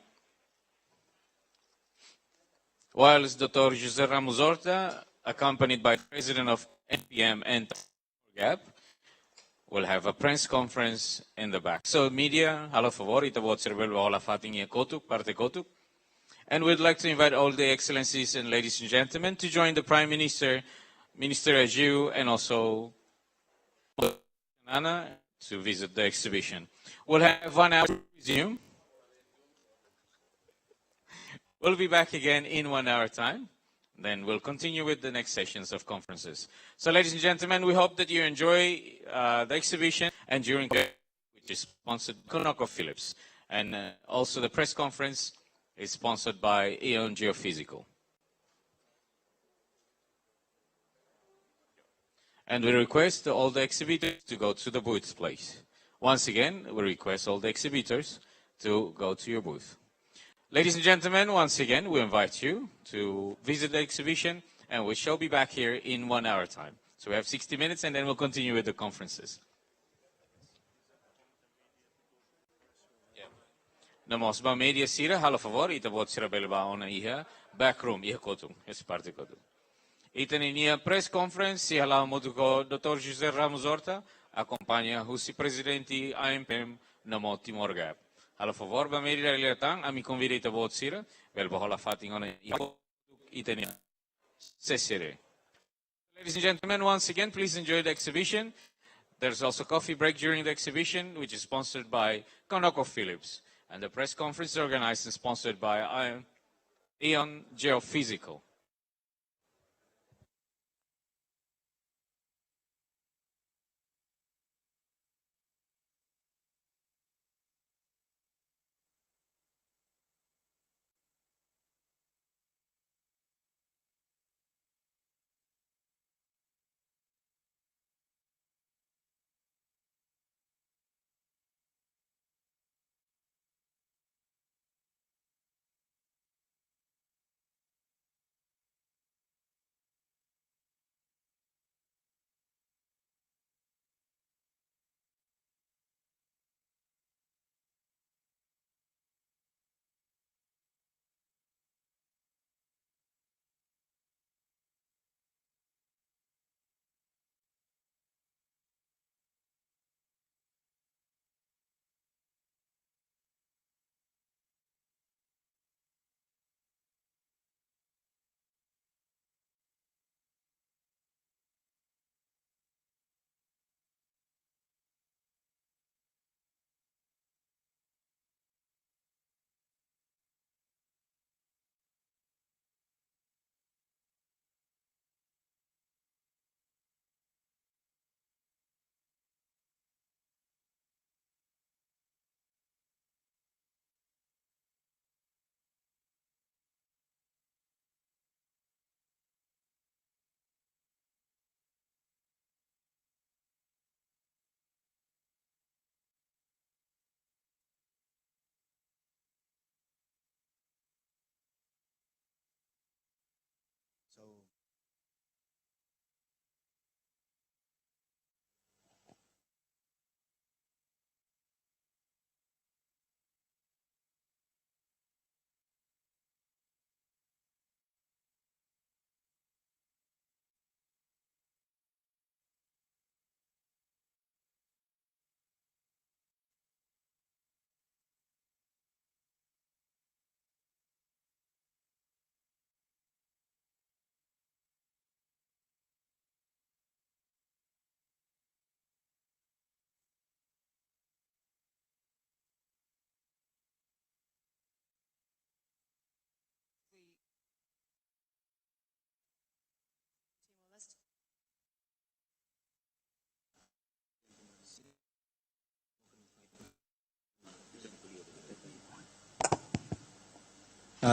Whilst Dr. José Ramos Horta, accompanied by President of NPM and GAP, will have a press conference in the back. So media, halo favor, ita buat serbel wala fating ya kotuk, parte kotuk. And we'd like to invite all the excellencies and ladies and gentlemen to join the Prime Minister, Minister Agiu, and also Nana to visit the exhibition. We'll have 1 hour to resume. We'll be back again in 1 hour time. Then we'll continue with the next sessions of conferences. So ladies and gentlemen, we hope that you enjoy the exhibition and during the which is sponsored by ConocoPhillips. And also the press conference is sponsored by Eon Geophysical. And we request all the exhibitors to go to the booth, please. Once again, we request all the exhibitors to go to your booth. Ladies and gentlemen, once again, we invite you to visit the exhibition, and we shall be back here in 1 hour time. So we have 60 minutes, and then we'll continue with the conferences. Namos ba media sira, halo favor, ita bot sira belba ona iha, back room, iha kotum, es parte kotum. Ita ninia press conference, si hala moduko Dr. José Ramos Horta, acompanha Husi Presidente AMPM namo Timor Gap. Halo favor, ba media relatang, ami convida ita bot sira, belba hola fating ona iha, ita ninia sesere. Ladies and gentlemen, once again, please enjoy the exhibition. There's also coffee break during the exhibition, which is sponsored by ConocoPhillips. And the press conference is organized and sponsored by Eon Geophysical.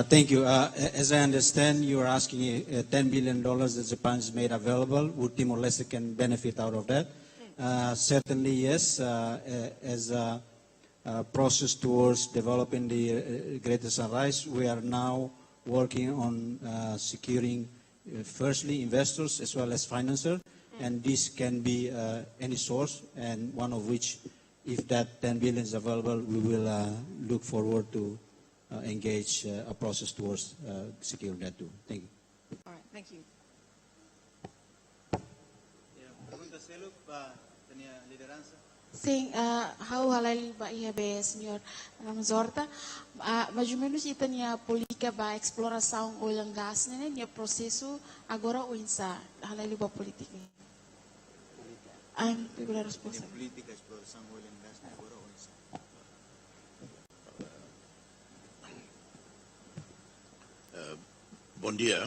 Thank you. As I understand, you are asking $10 billion that Japan has made available. Would Timor-Leste can benefit out of that? Certainly, yes. As process towards developing the Greater Sunrise. We are now working on securing, firstly, investors as well as financiers, and this can be any source, and one of which, if that 10 billion is available, we will look forward to engage a process towards securing that too. Thank you. All right, thank you. Sim, halal ba ia be senhor Ramazorta, mais ou menos isso tinha política ba exploração oil and gas né, né processo agora o insa halal ba política. Pegou resposta. Política exploração oil and gas agora o insa. Bom dia,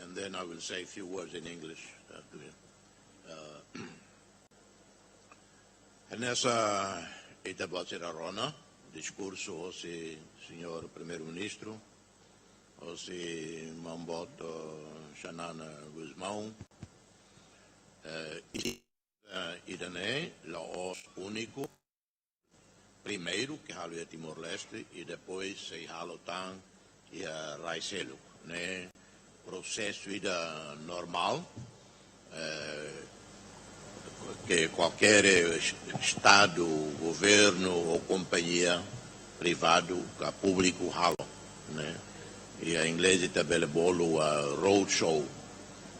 and then I will say a few words in English to you. Nessa Itabotirarona, discurso o senhor primeiro-ministro, o Mamboto Xanana Guzmão, idane Laos único, primeiro que halo é Timor-Leste e depois se halo tan e a Raicelo, né? Processo ida normal. Que qualquer Estado, governo ou companhia privado, público, halo, né? E a inglês também bolo a roadshow,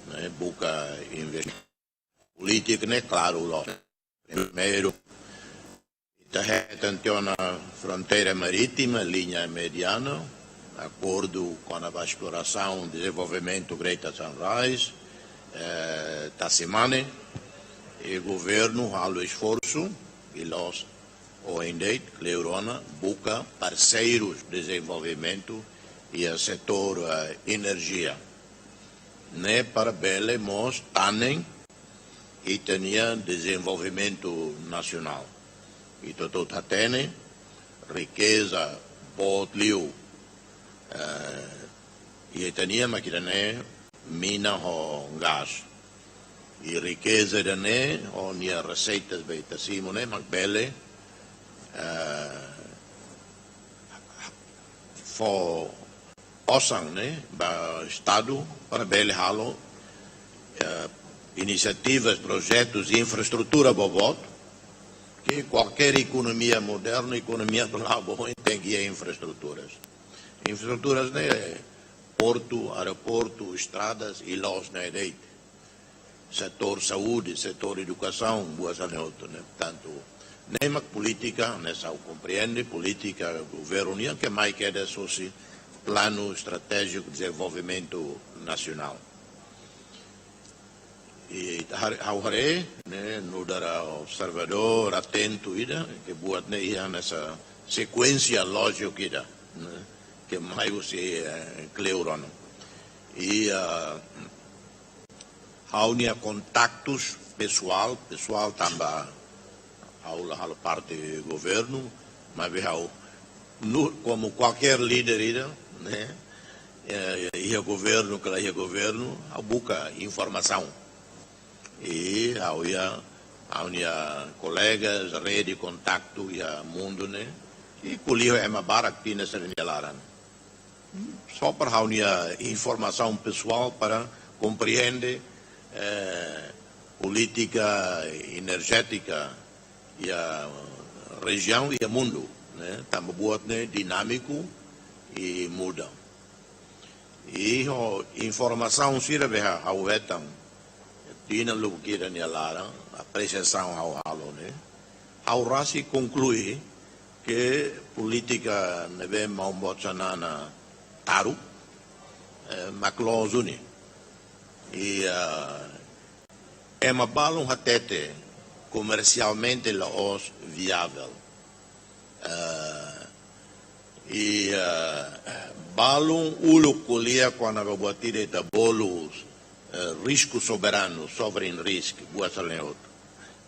né? Busca investir política, né? Claro, lá. Primeiro, attenzione a fronteira marítima, linha mediana, acordo com a exploração e desenvolvimento Greater Sunrise, Tassimane, e o governo há o esforço e nós OND, Cleurona, busca parceiros de desenvolvimento e o setor energia. Ne para bele mos tanem e tinha desenvolvimento nacional. E todo tatene riqueza potliu e tinha maquina mina ho gás. E riqueza da ne, ogni receita beita simone, ma belle, fo osang ne, ba Estado, para belle halo, iniciativas, projetos e infraestrutura bobot, que qualquer economia moderna, economia do labo, tem que ir infraestruturas. Infraestruturas ne, porto, aeroporto, estradas e los ne deite. Setor saúde, setor educação, boas aneoto, né? Portanto, nem a política, nessa compreende, política, governo, que mais quer esse plano estratégico de desenvolvimento nacional. E ao rei, né, no dará observador, atento, que boa nessa sequência lógica, né, que mais você cleurona. E há contactos pessoal também ao parte do governo, mas como qualquer líder, né, e o governo, busca informação. E há colegas, rede de contato e o mundo, né, e colheu é uma barra que tinha ser só para a informação pessoal para compreender política energética e a região e o mundo, né? Também buat dinâmico e muda. E a informação sirve ao vetam, tinha lugar na lara, a presença ao halo, né? Ao rasi conclui que política neve maumbocanana taru, maclosuni. E é uma balão hatete comercialmente laos viável. E balão ulo colia quando a batida de bolos risco soberano, sovereign risk, boa salenhot.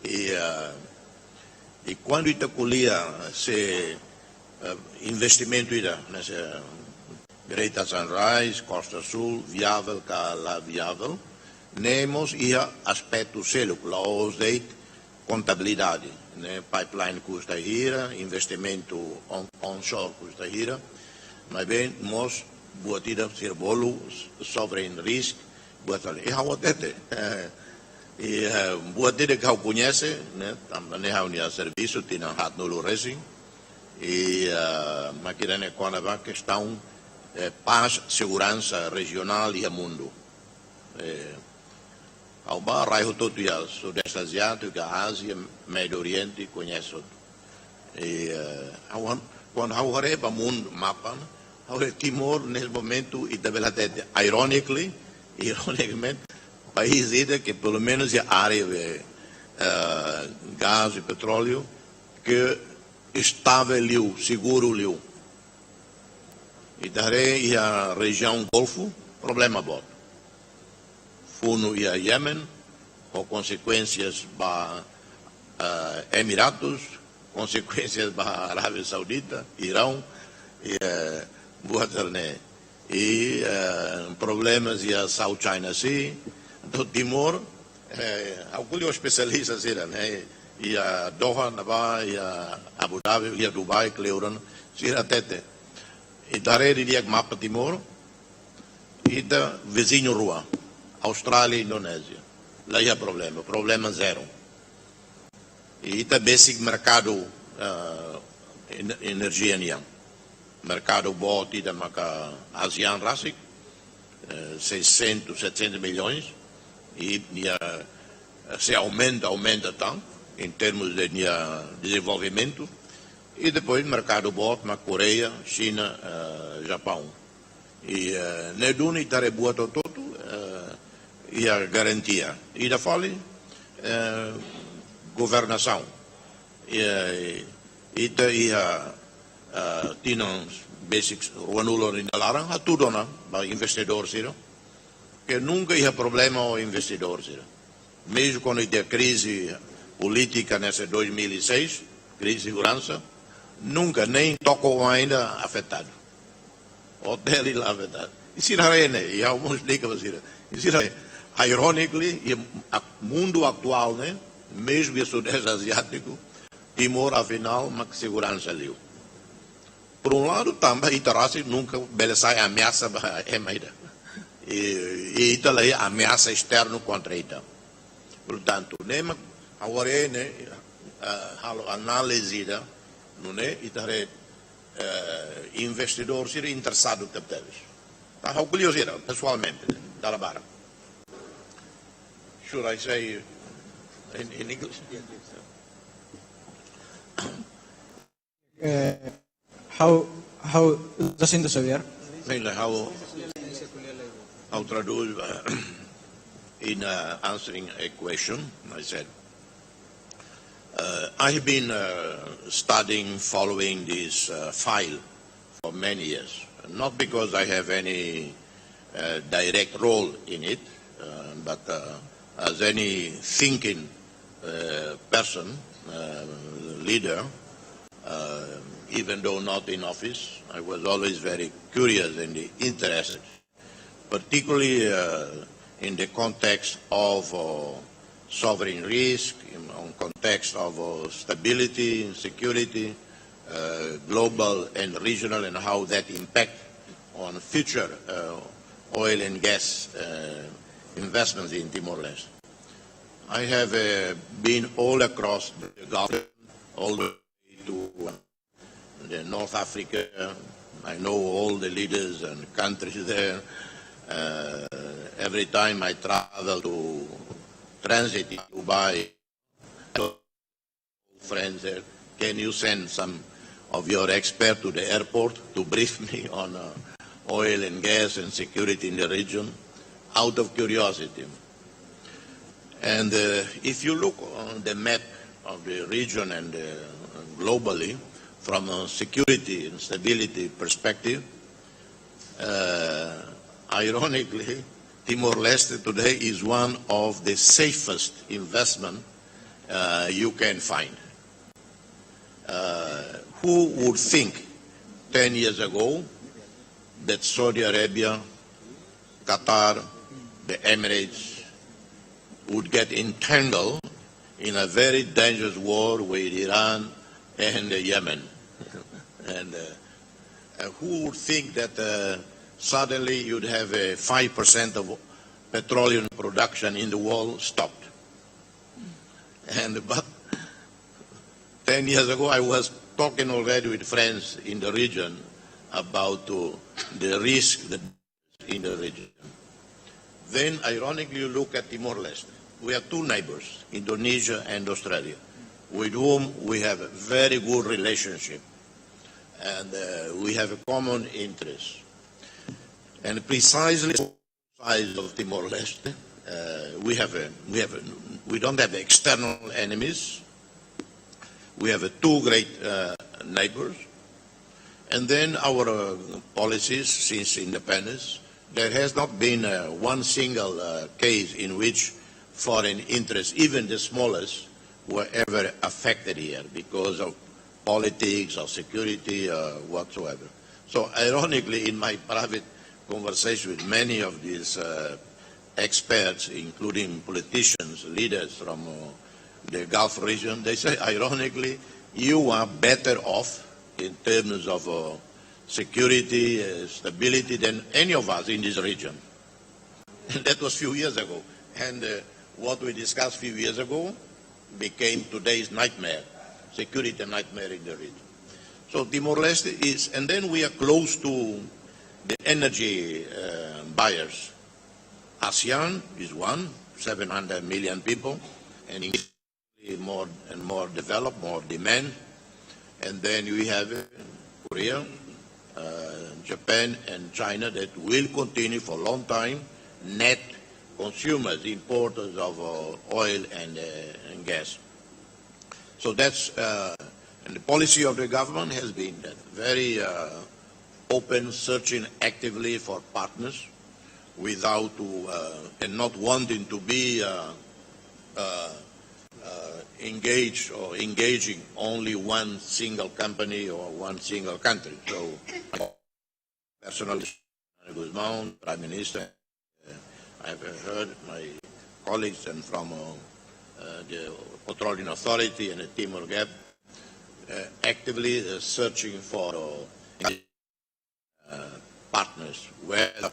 E quando ita colia se investimento nessa Greater Sunrise, Costa Sul, viável, lá viável, nemos ia aspecto selo, laos deit contabilidade, né? Pipeline custa hira, investimento onshore custa hira, mas bem, nós botida ser bolo, sovereign risk, botida, e há até, e botida que eu conhece, né? Também há um serviço, tem um hat no racing, e maquina quando a questão paz, segurança regional e mundo. Ao bar, raio todo o Sudeste Asiático, a Ásia, Médio Oriente, conheço. E quando eu olhei para o mundo, mapa, eu Timor, nesse momento, e também até, ironicamente, país que pelo menos a área de gás e petróleo, que estava ali, seguro ali. E daí a região Golfo, problema bom. Funo e a Yemen, com consequências para Emiratos, consequências para a Arábia Saudita, Irão, e problemas e a South China Sea, do Timor, alguns especialistas né, e a Doha, e a Abu Dhabi, e a Dubai, que leram, tete. E daí diria que mapa Timor, e da vizinho rua. Austrália e Indonésia. Lá há problema zero. E está basic mercado energia niang. Mercado bom e da maca ASEAN Rasik 600, 700 milhões e se aumenta tanto em termos de desenvolvimento e depois mercado bom na Coreia, China, Japão. E nedun itare buat todo e a garantia. E da fali, governação. E tinham basics, ruanulo in larang, a tudo na, para investidor, que nunca há problema ao investidor, mesmo quando tem crise política nessa 2006, crise de segurança, nunca nem tocou ainda afetado. Hotel lá afetado. E se não é, e alguns dicas, ironically, o mundo atual, né, mesmo o Sudeste Asiático, Timor, afinal, uma segurança ali. Por um lado, também, Itarasi nunca sai ameaça para Emaida. E Ita é ameaça externa contra Ita. Portanto, agora a análise, não é? Itare investidor ser interessado que teve. Tá, how curiosidade, pessoalmente, da barra. Should I say in English? How doesn't saber? How traduz in answering a question? I said, I have been studying, following this file for many years, not because I have any direct role in it, but as any thinking person, leader, even though not in office, I was always very curious and interested, particularly in the context of sovereign risk, in context of stability and security, global and regional, and how that impact on future oil and gas investments in Timor-Leste. I have been all across the Gulf, all the way to the North Africa. I know all the leaders and countries there. Every time I travel to transit in Dubai, friends there, can you send some of your experts to the airport to brief me on oil and gas and security in the region? Out of curiosity. And if you look on the map of the region and globally, from a security and stability perspective, ironically, Timor-Leste today is one of the safest investment you can find. Who would think 10 years ago that Saudi Arabia, Qatar, the Emirates would get entangled in a very dangerous war with Iran and Yemen. And who would think that suddenly you'd have 5% of petroleum production in the world stopped? But 10 years ago, I was talking already with friends in the region about the risk in the region. Then, ironically, you look at Timor-Leste. We have two neighbors, Indonesia and Australia, with whom we have a very good relationship, and we have a common interest. And precisely the size of Timor-Leste, we don't have external enemies. We have two great neighbors, and then our policies since independence. There has not been one single case in which foreign interests, even the smallest, were ever affected here because of politics or security or whatsoever. So ironically, in my private conversation with many of these experts, including politicians, leaders from the Gulf region, they say, ironically, you are better off in terms of security, stability than any of us in this region. And that was a few years ago. And what we discussed a few years ago became today's nightmare, security nightmare in the region. So Timor-Leste is, and then we are close to the energy buyers. ASEAN is one, 700 million people, and more and more developed, more demand. And then we have Korea, Japan and China that will continue for a long time, net consumers, importers of oil and gas. So that's, and the policy of the government has been that very open, searching actively for partners without and not wanting to be engaged or engaging only one single company or one single country. So personally, Guzman, Prime Minister, I've heard my colleagues and from the Petroleum Authority and the Timor Gap actively searching for partners, whether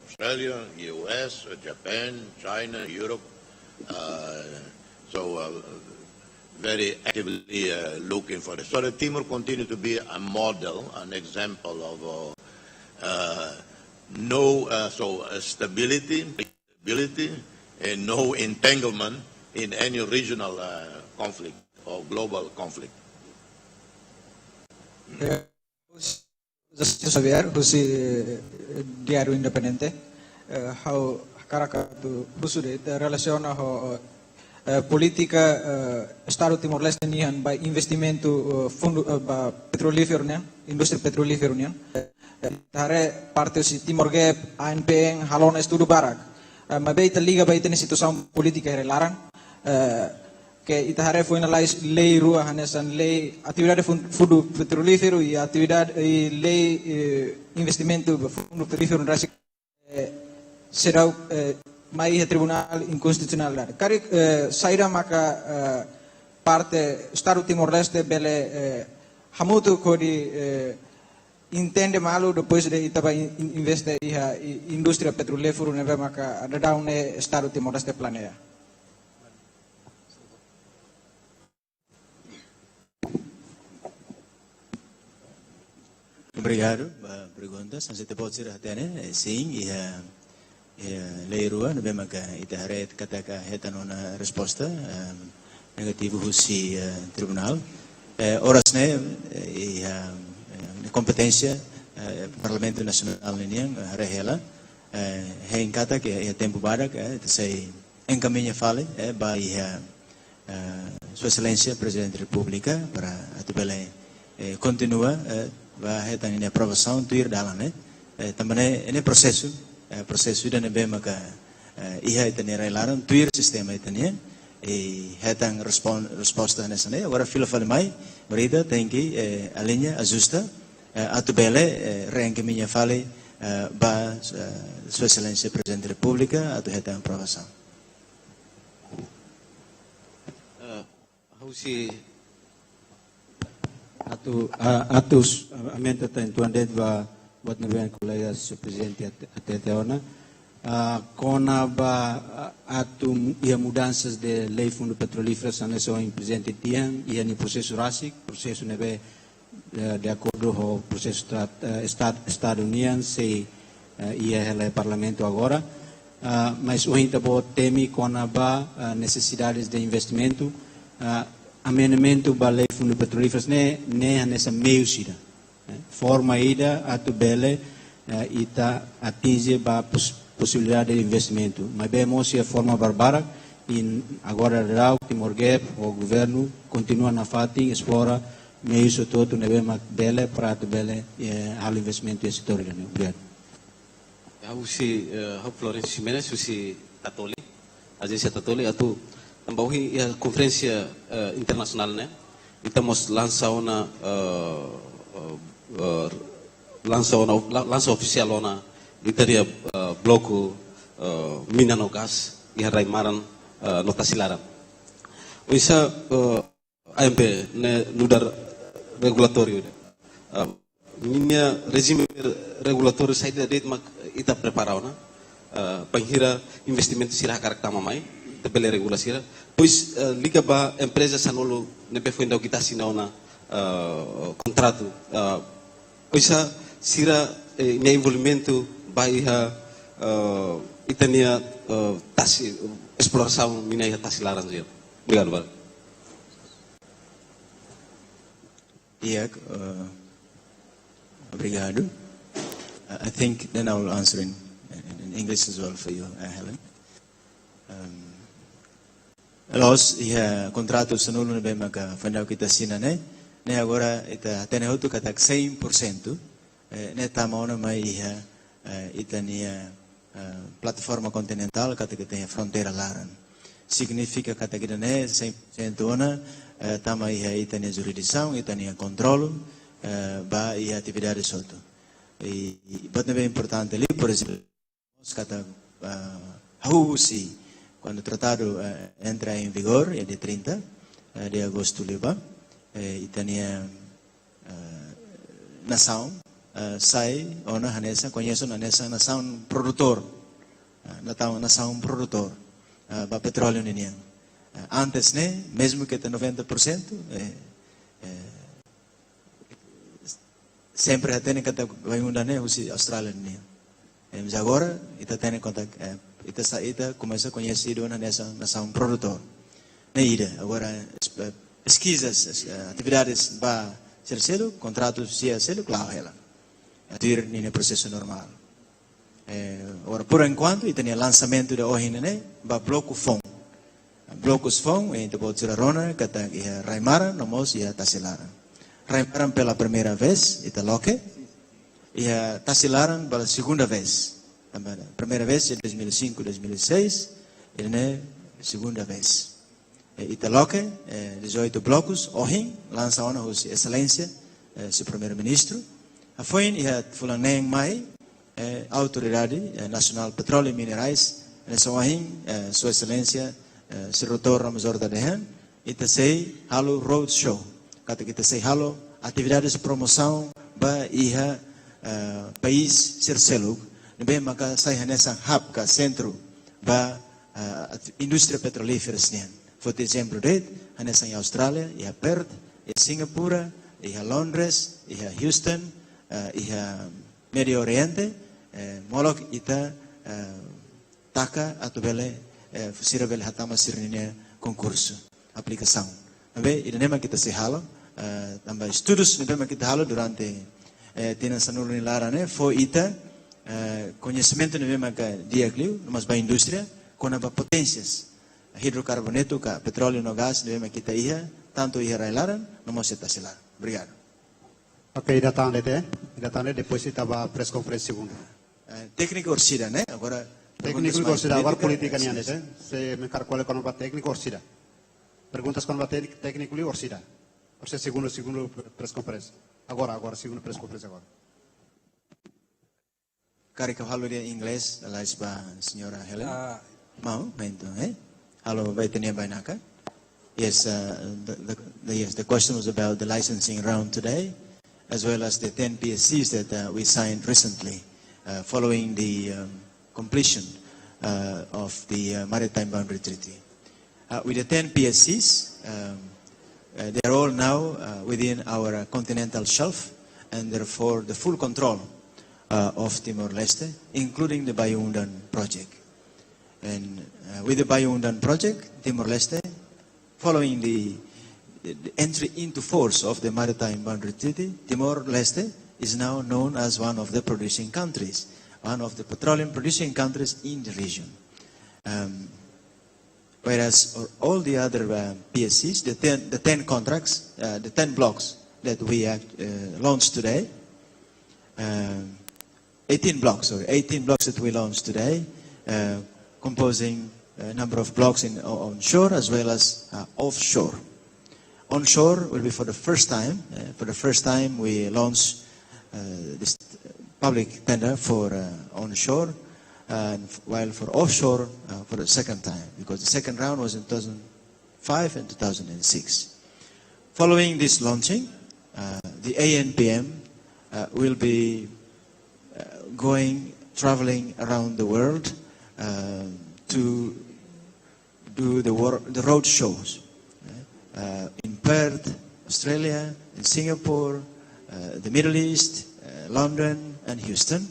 Australia, US, Japan, China, Europe. Very actively looking for it. So the Timor continue to be a model, an example of stability, and no entanglement in any regional conflict or global conflict. Saber, who's diario independente, how Caracatu, who's the relation of politica Estado Timor-Leste nian by investimento fundo petrolífero nian, industria petrolífero nian. Tare parte si Timor Gap, ANPN, halon estudo barak. Ma beita liga beita ni situação política larang. Que itahare foi na lei rua hanesan lei atividade fundo petrolífero e atividade lei investimento fundo petrolífero será mais tribunal inconstitucional. Kari saída maka parte Estado Timor-Leste bele hamutu kodi entende malo depois de itaba investe iha industria petrolífero neve maka ada daun Estado Timor-Leste planeia. Obrigado pela pergunta. Se você pode ser até sim lei rua não vemos que itaharet katakan heta nona resposta negativo husi tribunal horas competência Parlamento Nacional niang rehela hein kata que tempo barak sei encaminha fale by Sua Excelência Presidente da República para atubele continua vai heta ini aprovação tuir dalam também ini processo dan nebe maka iha itani railaran tuir sistema itani hetang resposta nesane agora fila fale mai berita thanki alinha ajusta atubele renke minha fale ba Sua Excelência Presidente da República atu hetang aprovação. Atos aumenta tem tuandet va buat nabian colegas presidente até ona kona ba atu ia mudanças de lei fundo petrolífero são em presente tiang ia ni processo RASIC processo nebe de acordo com o processo estadunidense ia ela parlamento agora mas o intabo temi kona ba necessidades de investimento amendamento ba lei fundo petrolíferos ne nessa meio sida forma ida atu bele ita atinge ba possibilidade de investimento mas bem a forma barbara e agora o Timor-Leste o governo continua na fating explora meio isso todo nebe mak bele para atu bele hal investimento esse setor né obrigado o Florence Jimenez usi Tatoli agência Tatoli atu também a conferência internacional, né? Estamos lança oficial ona itaria bloco mina no gas e raimaran nota silaran. Isa AMP ne nudar regulatório. Minha regime regulatório saída de mak ita preparau na panghira investimento sirah karakter mamai. Bela regulasi pois liga ba empresa sanolo nebe foi ainda kita sinauna contrato pois sira minha envolvimento vai itania tasi exploração mina ia tasi larang dia obrigado bal obrigado I think then I will answer in English as well for you Helen Los contrato sanulo na bem maka fandau kita sina ne agora ita tene hotu katak 100% ne tama ona mai itania plataforma continental kata kita tem fronteira laran significa kata kita ne 100% ona tama itania jurisdição itania controlo ba atividade solto e botna bem importante ali por exemplo kata hausi quando o tratado entra em vigor, é de 30 de agosto, e tinha nação, sai, ou na Hanessa, conheço na nação produtor, nação produtor, para petróleo ninguém. Antes, né, mesmo que tem 90%, sempre tem que ter vai né, os australianos. Mas agora, está tendo contato. Ita começa a conhecer nessa nação produtor. Agora, pesquisas, atividades para ser selo, contratos se selo, claro, ela. Atir no processo normal. Agora, por enquanto, tem lançamento de hoje, né? Para bloco FON. Blocos FON, então pode ser a Rona, que está Raimara, nomos e a Tasilaran. Raimaran pela primeira vez, ita loque, e a Tasilaran pela segunda vez. Primeira vez em 2005, 2006, e na segunda vez. Italoque, 18 blocos, hoje, lança a excelência, seu primeiro-ministro. Foi em mai, autoridade nacional petróleo e minerais, nessa hoje, sua excelência, Sr. Dr. Ramazor Dadehan, e sei halo road show, kata kita sei halo atividades de promoção ba iha país ser selug. Nebe maka sai hanesa hub ka centro ba indústria petrolífera snian. For exemplo det hanesa em Austrália, e a Perth, e Singapura, e a Londres, e a Houston, e a Médio Oriente, molok ita taka atubele fusira bele hatama sirine concurso aplicação. Nebe ida nema kita se halo tambah estudos nebe kita halo durante tina sanulun larane fo ita conhecimento nebe maka diagliu mas ba indústria com a potências hidrocarboneto ka petróleo no gás nebe kita ia tanto ia railaran não se tasilar. Obrigado. Ok, datang depois estava press conference segunda. Técnico orsida, né? Agora técnico orsida, agora política nian né? Se me calcula com o técnico orsida. Perguntas com o técnico orsida. Você segundo press conference. Agora segundo press conference agora. Cari que falo em inglês, lá para a senhora Helen. Mau, então, Halo, vai ter nem vai naca. Yes, the question was about the licensing round today, as well as the 10 PSCs that we signed recently, following the completion of the Maritime Boundary Treaty. With the 10 PSCs, they are all now within our continental shelf, and therefore the full control of Timor-Leste, including the Bayundan project. And with the Bayundan project, Timor-Leste, following the entry into force of the Maritime Boundary Treaty, Timor-Leste is now known as one of the producing countries, one of the petroleum producing countries in the region. Whereas all the other PSCs, the 10 contracts, the 10 blocks that we have launched today, 18 blocks that we launched today, composing a number of blocks onshore as well as offshore. Onshore will be for the first time. For the first time, we launched this public tender for onshore, while for offshore for the second time, because the second round was in 2005 and 2006. Following this launching, the ANPM will be traveling around the world to do the road shows in Perth, Australia, in Singapore, the Middle East, London, and Houston,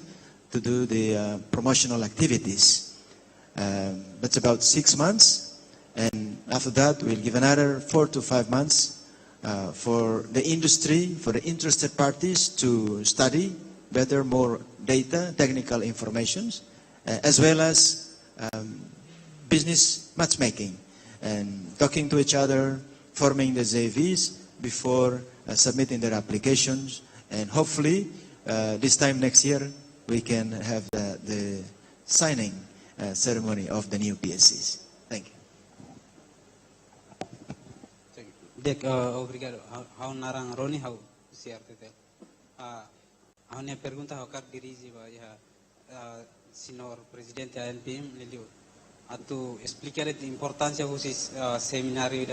to do the promotional activities. That's about 6 months, and after that we'll give another 4 to 5 months for the industry, for the interested parties to study better, more data, technical informations, as well as business matchmaking and talking to each other, forming the JVs before submitting their applications, and hopefully this time next year we can have the signing ceremony of the new PSCs. Thank you. Dek, obrigado. Hau narang Roni hau CRTT. Hau ne pergunta hau kar dirigi ba ya senhor presidente ANPM Lelio. Atu explicar a importância dos seminário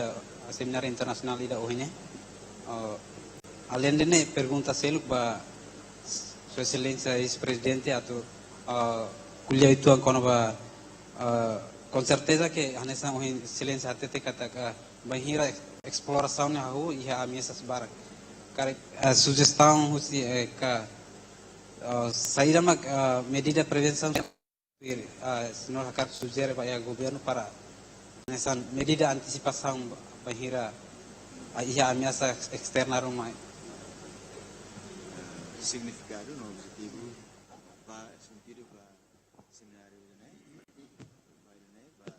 internacional da ONU. Além de ne pergunta selo ba Sua Excelência ex-presidente atu kuliah itu kono ba com certeza que a nessa excelência até kata bahira exploração na rua e a minha sebarak. Cara a sugestão husi ka saída medida de prevenção senhor Ricardo sugere para o governo para nessa medida de antecipação bahira a ameaça externa rumah. Significado no objetivo para sentido para seminário para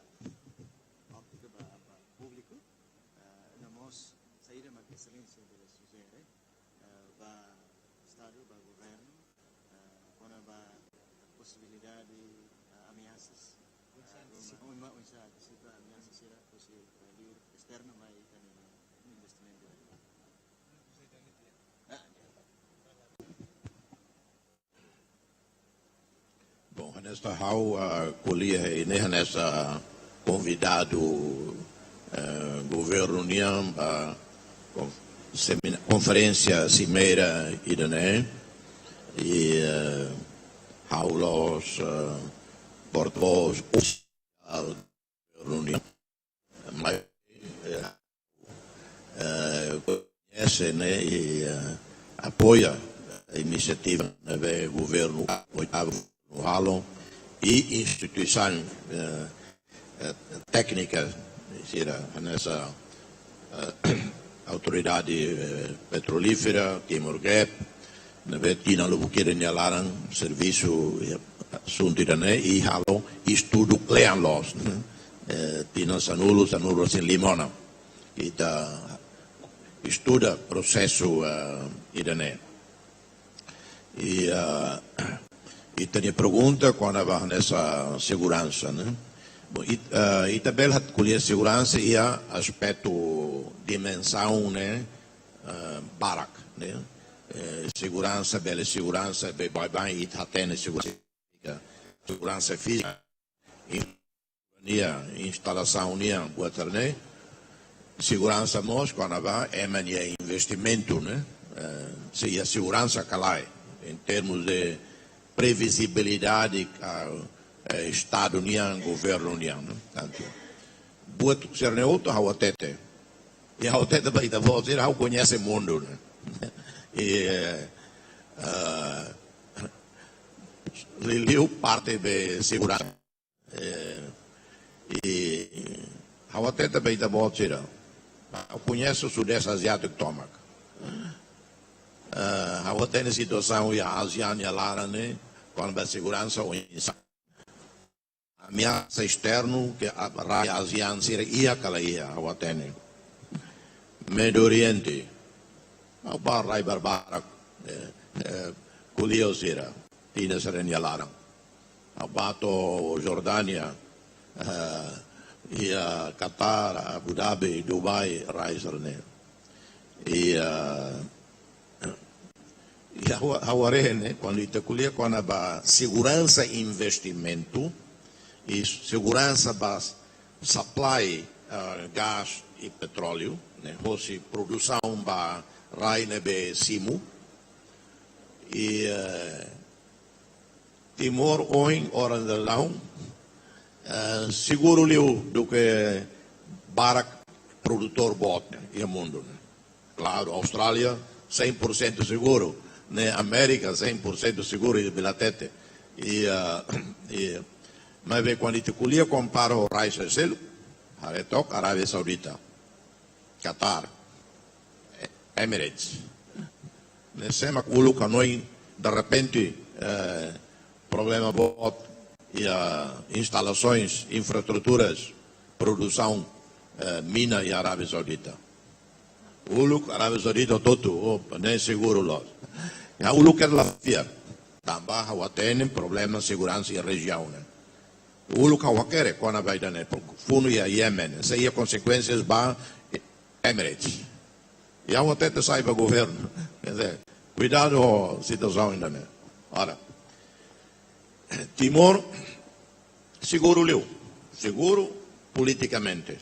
óptica para público nós saída uma excelência de sugere para estado para governo com a possibilidade de ameaças uma ameaça será possível externa mas também investimento. Bom, nesta hau colhia e nessa convidado governo união conferência cimeira idane e hau los portavoz oficial governo união mas conhece né e apoia a iniciativa do governo oitavo e instituição técnica nessa autoridade petrolífera Timor-Leste tina lo buqueira nyalaran serviço suntirane e halo estudo klean los tina sanulo sin limona kita estuda processo idane e tem pergunta quando vai nessa segurança, né? Bom, e também a colher segurança e a aspecto dimensão, né? Barak, né? Segurança, bela segurança, bem e tem segurança física, instalação, né? Boa tarde. segurança nós quando vai é investimento, né? Se a segurança calai em termos de previsibilidade Estado união, governo união, né? Tanto buat ser neutro ao tete e ao tete vai da voz ir ao conhece mundo, né? E liliu parte de segurança e ao tete vai da voz ir eu conheço o Sudeste Asiático tomac ao tete situação e a ASEAN e a Lara, né? Quando a segurança ou ameaça externo que a ASEAN seria ia calaia ao tete Médio Oriente ao barai barbara Kulio sira tina serenia larang ao bato Jordânia e Qatar, Abu Dhabi, Dubai, Raiserne e Hawarene, quando ita kulia quando a segurança investimento e segurança para supply gás e petróleo, né, fosse produção para raine be simu e Timor oin orang dalam seguro liu do que barak produtor bot e mundo, né? Claro, Austrália 100% seguro, né? América 100% seguro e bilatete e mas bem quando te colhia compara o raíz selo Aretok, Arábia Saudita, Qatar, Emirates, nesse mak ulu kanoi de repente problema bot e instalações, infraestruturas, produção, mina e Arábia Saudita. Ulu Arábia Saudita todo, nem seguro lá. E a ulu quer lá fiar, também há tem problema de segurança e região, né? Ulu que há quer quando vai dar né, fundo e a Yemen, isso aí consequências para Emirates. E há até saiba governo, quer dizer, cuidado com a situação ainda, né? Ora, Timor, seguro liu, seguro politicamente.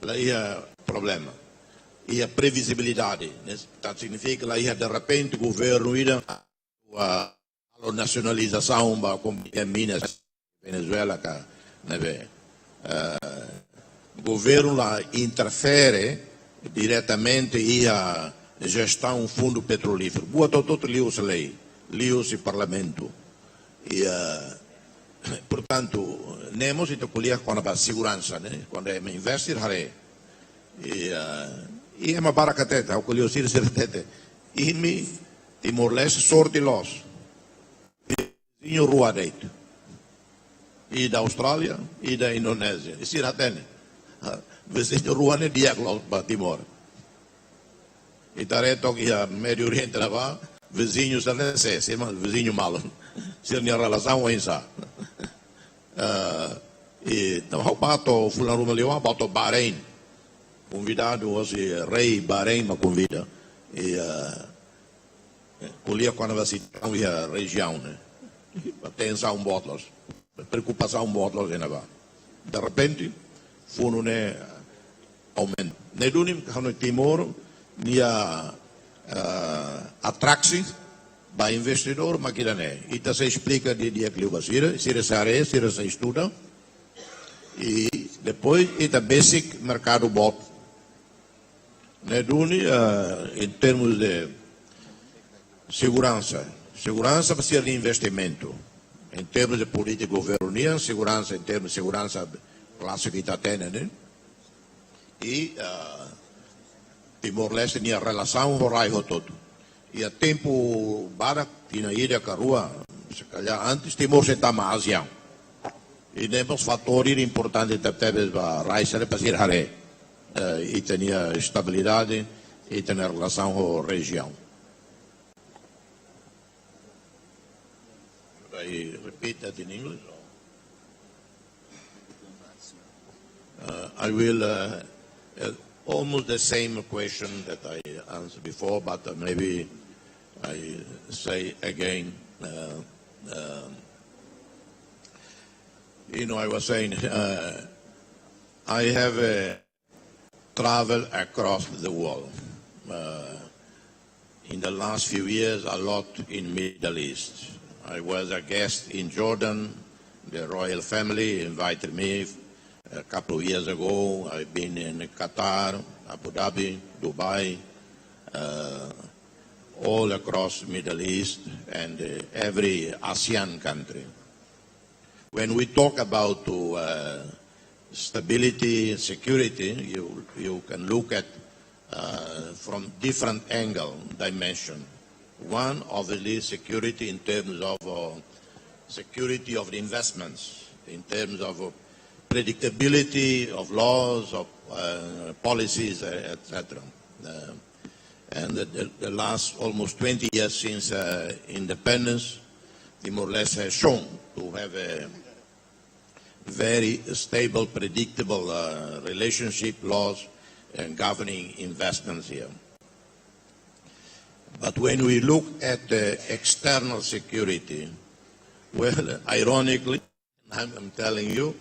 Lá ia problema. E a previsibilidade, né? Significa lá ia de repente o governo ir a nacionalização da companhia Minas, Venezuela, né? O governo lá interfere diretamente e a gestão do fundo petrolífero. Boa todo liu-se lei. Lios e parlamento e portanto nemos e tocolher quando a segurança, né? Quando é investir hare e é uma baracateta o colheu sir tete e me Timor-Leste sorte los e o rua deito e da Austrália e da Indonésia e sir atene vizinho rua ne dia los para Timor e tareto que a Médio Oriente lá vizinhos da Leste, vizinho malo, se a relação é essa. E então o bato fulano melhor bato Bahrein, convidado hoje rei Bahrein me convida e colher quando vai se a região, né? Atenção botlos, preocupação botlos ainda vai. De repente, fundo né aumenta. Nedunim quando Timor nia atraksi para investidor maquilane. Itu saya explica de dia que eu basira, se estuda e depois ita basic mercado bot. Neduni em termos de segurança para ser de investimento, em termos de política governo, segurança em termos de segurança classe que está tendo, né? E Timor-Leste tinha relação com o raio todo. E a tempo barak tinha ido a rua, se calhar antes Timor se está mais ASEAN. E temos fatores importantes para raio para ser hare. E tinha estabilidade e tinha relação com a região. I repeat that in English? I will almost the same question that I answered before, but maybe I say again. I was saying I have traveled across the world. In the last few years, a lot in Middle East. I was a guest in Jordan. The royal family invited me a couple of years ago. I've been in Qatar, Abu Dhabi, Dubai, all across Middle East and every ASEAN country. When we talk about stability and security, you can look at from different angle dimension. One, obviously, security in terms of security of the investments, in terms of predictability of laws, of policies, etc. And the last almost 20 years since independence, Timor-Leste has shown to have a very stable, predictable relationship, laws, and governing investments here. But when we look at external security, well, ironically, I'm telling you,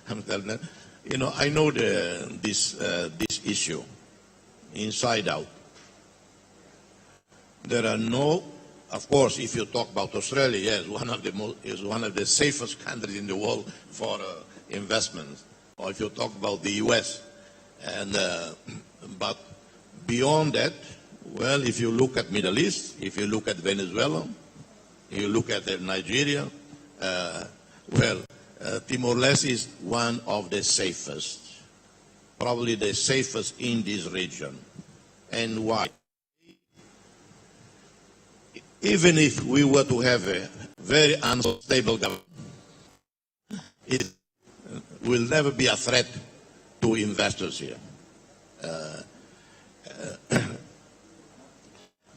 I know this issue inside out. There are no, of course, if you talk about Australia, yes, one of the safest countries in the world for investments. Or if you talk about the U.S., but beyond that, well, if you look at Middle East, if you look at Venezuela, you look at Nigeria, Timor-Leste is one of the safest, probably the safest in this region. And why? Even if we were to have a very unstable government, it will never be a threat to investors here.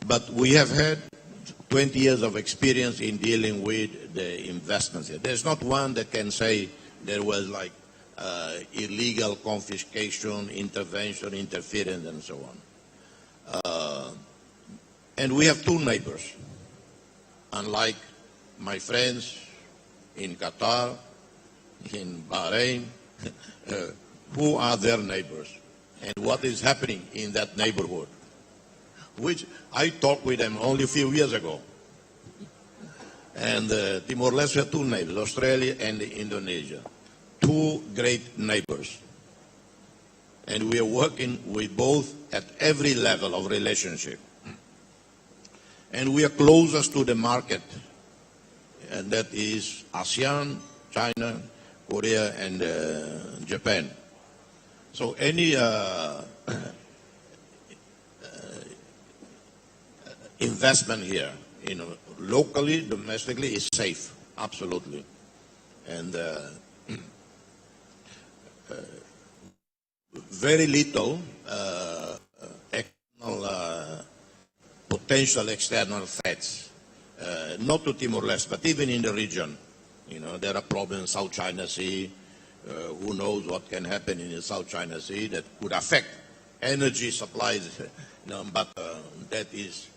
But we have had 20 years of experience in dealing with the investments here. There's not one that can say there was like illegal confiscation, intervention, interference, and so on. And we have two neighbors, unlike my friends in Qatar, in Bahrain, who are their neighbors, and what is happening in that neighborhood, which I talked with them only a few years ago. And Timor-Leste had two neighbors, Australia and Indonesia, two great neighbors. And we are working with both at every level of relationship. And we are closest to the market, and that is ASEAN, China, Korea, and Japan. So any investment here, locally, domestically, is safe, absolutely. And very little potential external threats, not to Timor-Leste, but even in the region. There are problems in South China Sea. Who knows what can happen in the South China Sea that could affect energy supplies. But that is,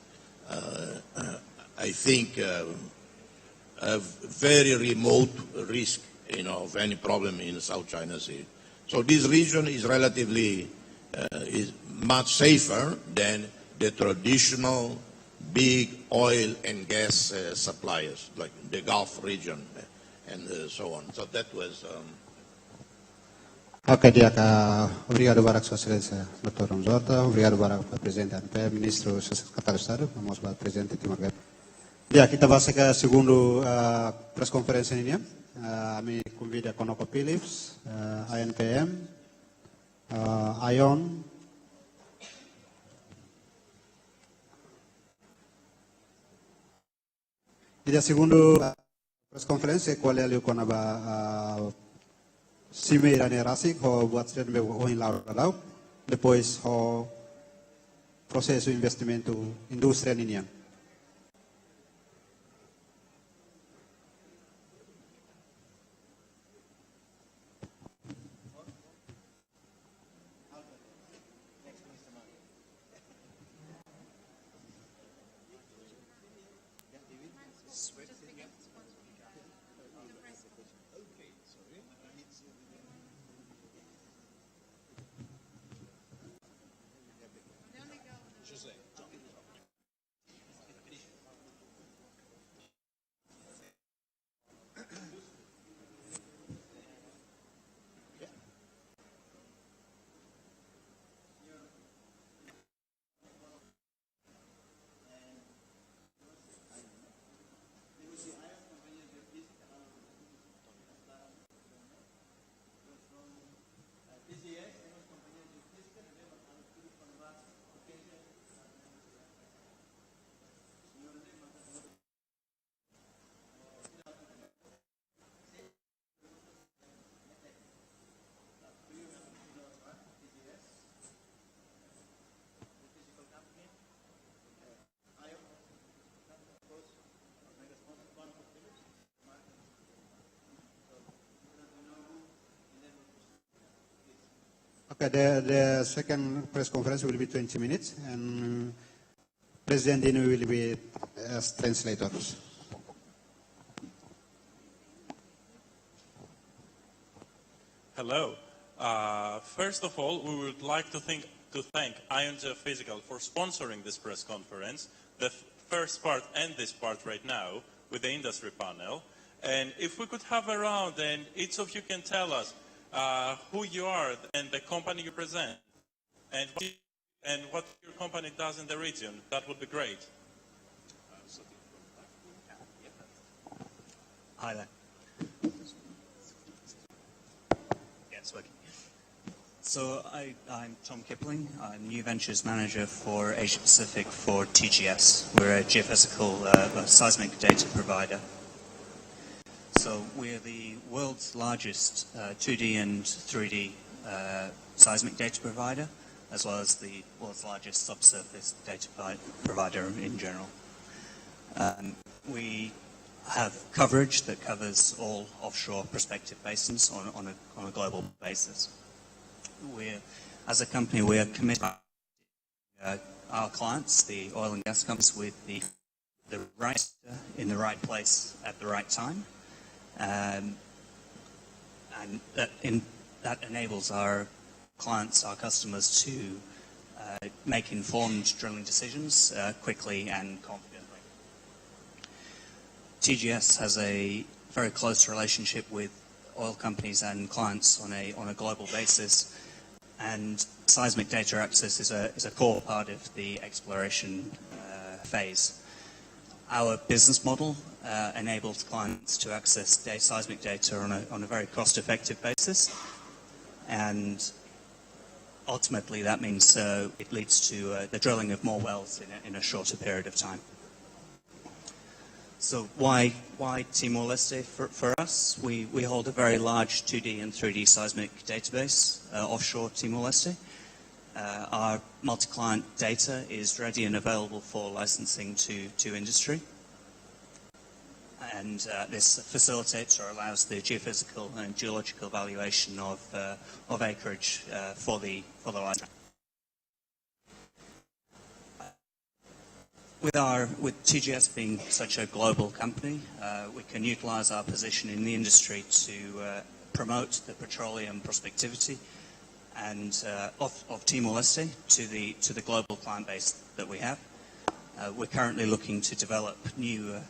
I think, a very remote risk, of any problem in the South China Sea. So this region is relatively is much safer than the traditional big oil and gas suppliers, like the Gulf region and so on. So that was... Ok, obrigado para a Sua Excelência, Dr. Ramzorta. Obrigado para o Presidente da ANPE, Ministro Secretário de Estado. Vamos para o Presidente Timor-Leste. Kita bahas ke segundo press conference ini. Kami convida Konoko Philips, ANPM, ION, e a segundo press conference qual é o conaba Simeira Nerasik, ho buat sedang o in lau, depois ho processo investimento indústria ninia. Okay, the second press conference will be 20 minutes, and President Dino will be as translators. Hello. First of all, we would like to thank IONTF Physical for sponsoring this press conference, the first part and this part right now, with the industry panel. And if we could have a round and each of you can tell us who you are and the company you present and what your company does in the region, that would be great. Hi there. Yes, working. So I'm Tom Kipling. I'm New Ventures Manager for Asia Pacific for TGS. We're a geophysical seismic data provider. So we're the world's largest 2D and 3D seismic data provider, as well as the world's largest subsurface data provider in general. We have coverage that covers all offshore prospective basins on a global basis. As a company, we are committed to our clients, the oil and gas companies, with the right in the right place at the right time. And that enables our clients, our customers, to make informed drilling decisions quickly and confidently. TGS has a very close relationship with oil companies and clients on a global basis, and seismic data access is a core part of the exploration phase. Our business model enables clients to access seismic data on a very cost-effective basis, and ultimately that means it leads to the drilling of more wells in a shorter period of time. So why Timor-Leste? For us, we hold a very large 2D and 3D seismic database offshore Timor-Leste. Our multi-client data is ready and available for licensing to industry. And this facilitates or allows the geophysical and geological valuation of acreage for the license. With TGS being such a global company, we can utilize our position in the industry to promote the petroleum prospectivity and of Timor-Leste to the global client base that we have. We're currently looking to develop new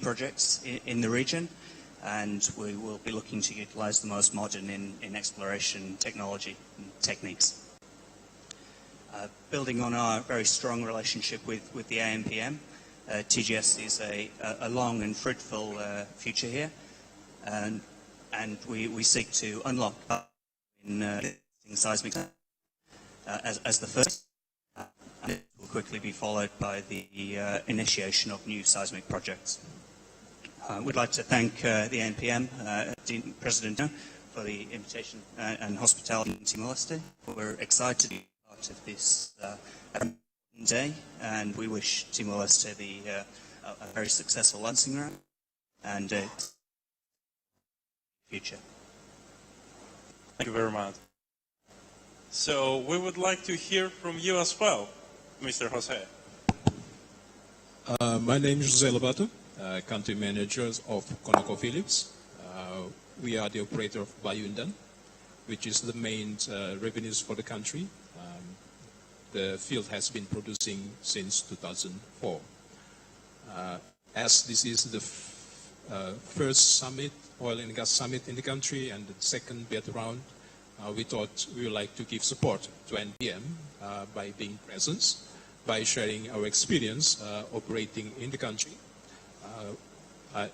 projects in the region, and we will be looking to utilize the most modern in exploration technology and techniques. Building on our very strong relationship with the ANPM, TGS is a long and fruitful future here, and we seek to unlock in seismic as the first, and it will quickly be followed by the initiation of new seismic projects. We'd like to thank the ANPM, President, for the invitation and hospitality in Timor-Leste. We're excited to be part of this day, and we wish Timor-Leste a very successful launching round and a future. Thank you very much. So we would like to hear from you as well, Mr. Jose. My name is Jose Lobato, country manager of ConocoPhillips. We are the operator of Bayundan, which is the main revenues for the country. The field has been producing since 2004. As this is the first summit, oil and gas summit in the country, and the second bid round, we thought we would like to give support to NPM by being present, by sharing our experience operating in the country.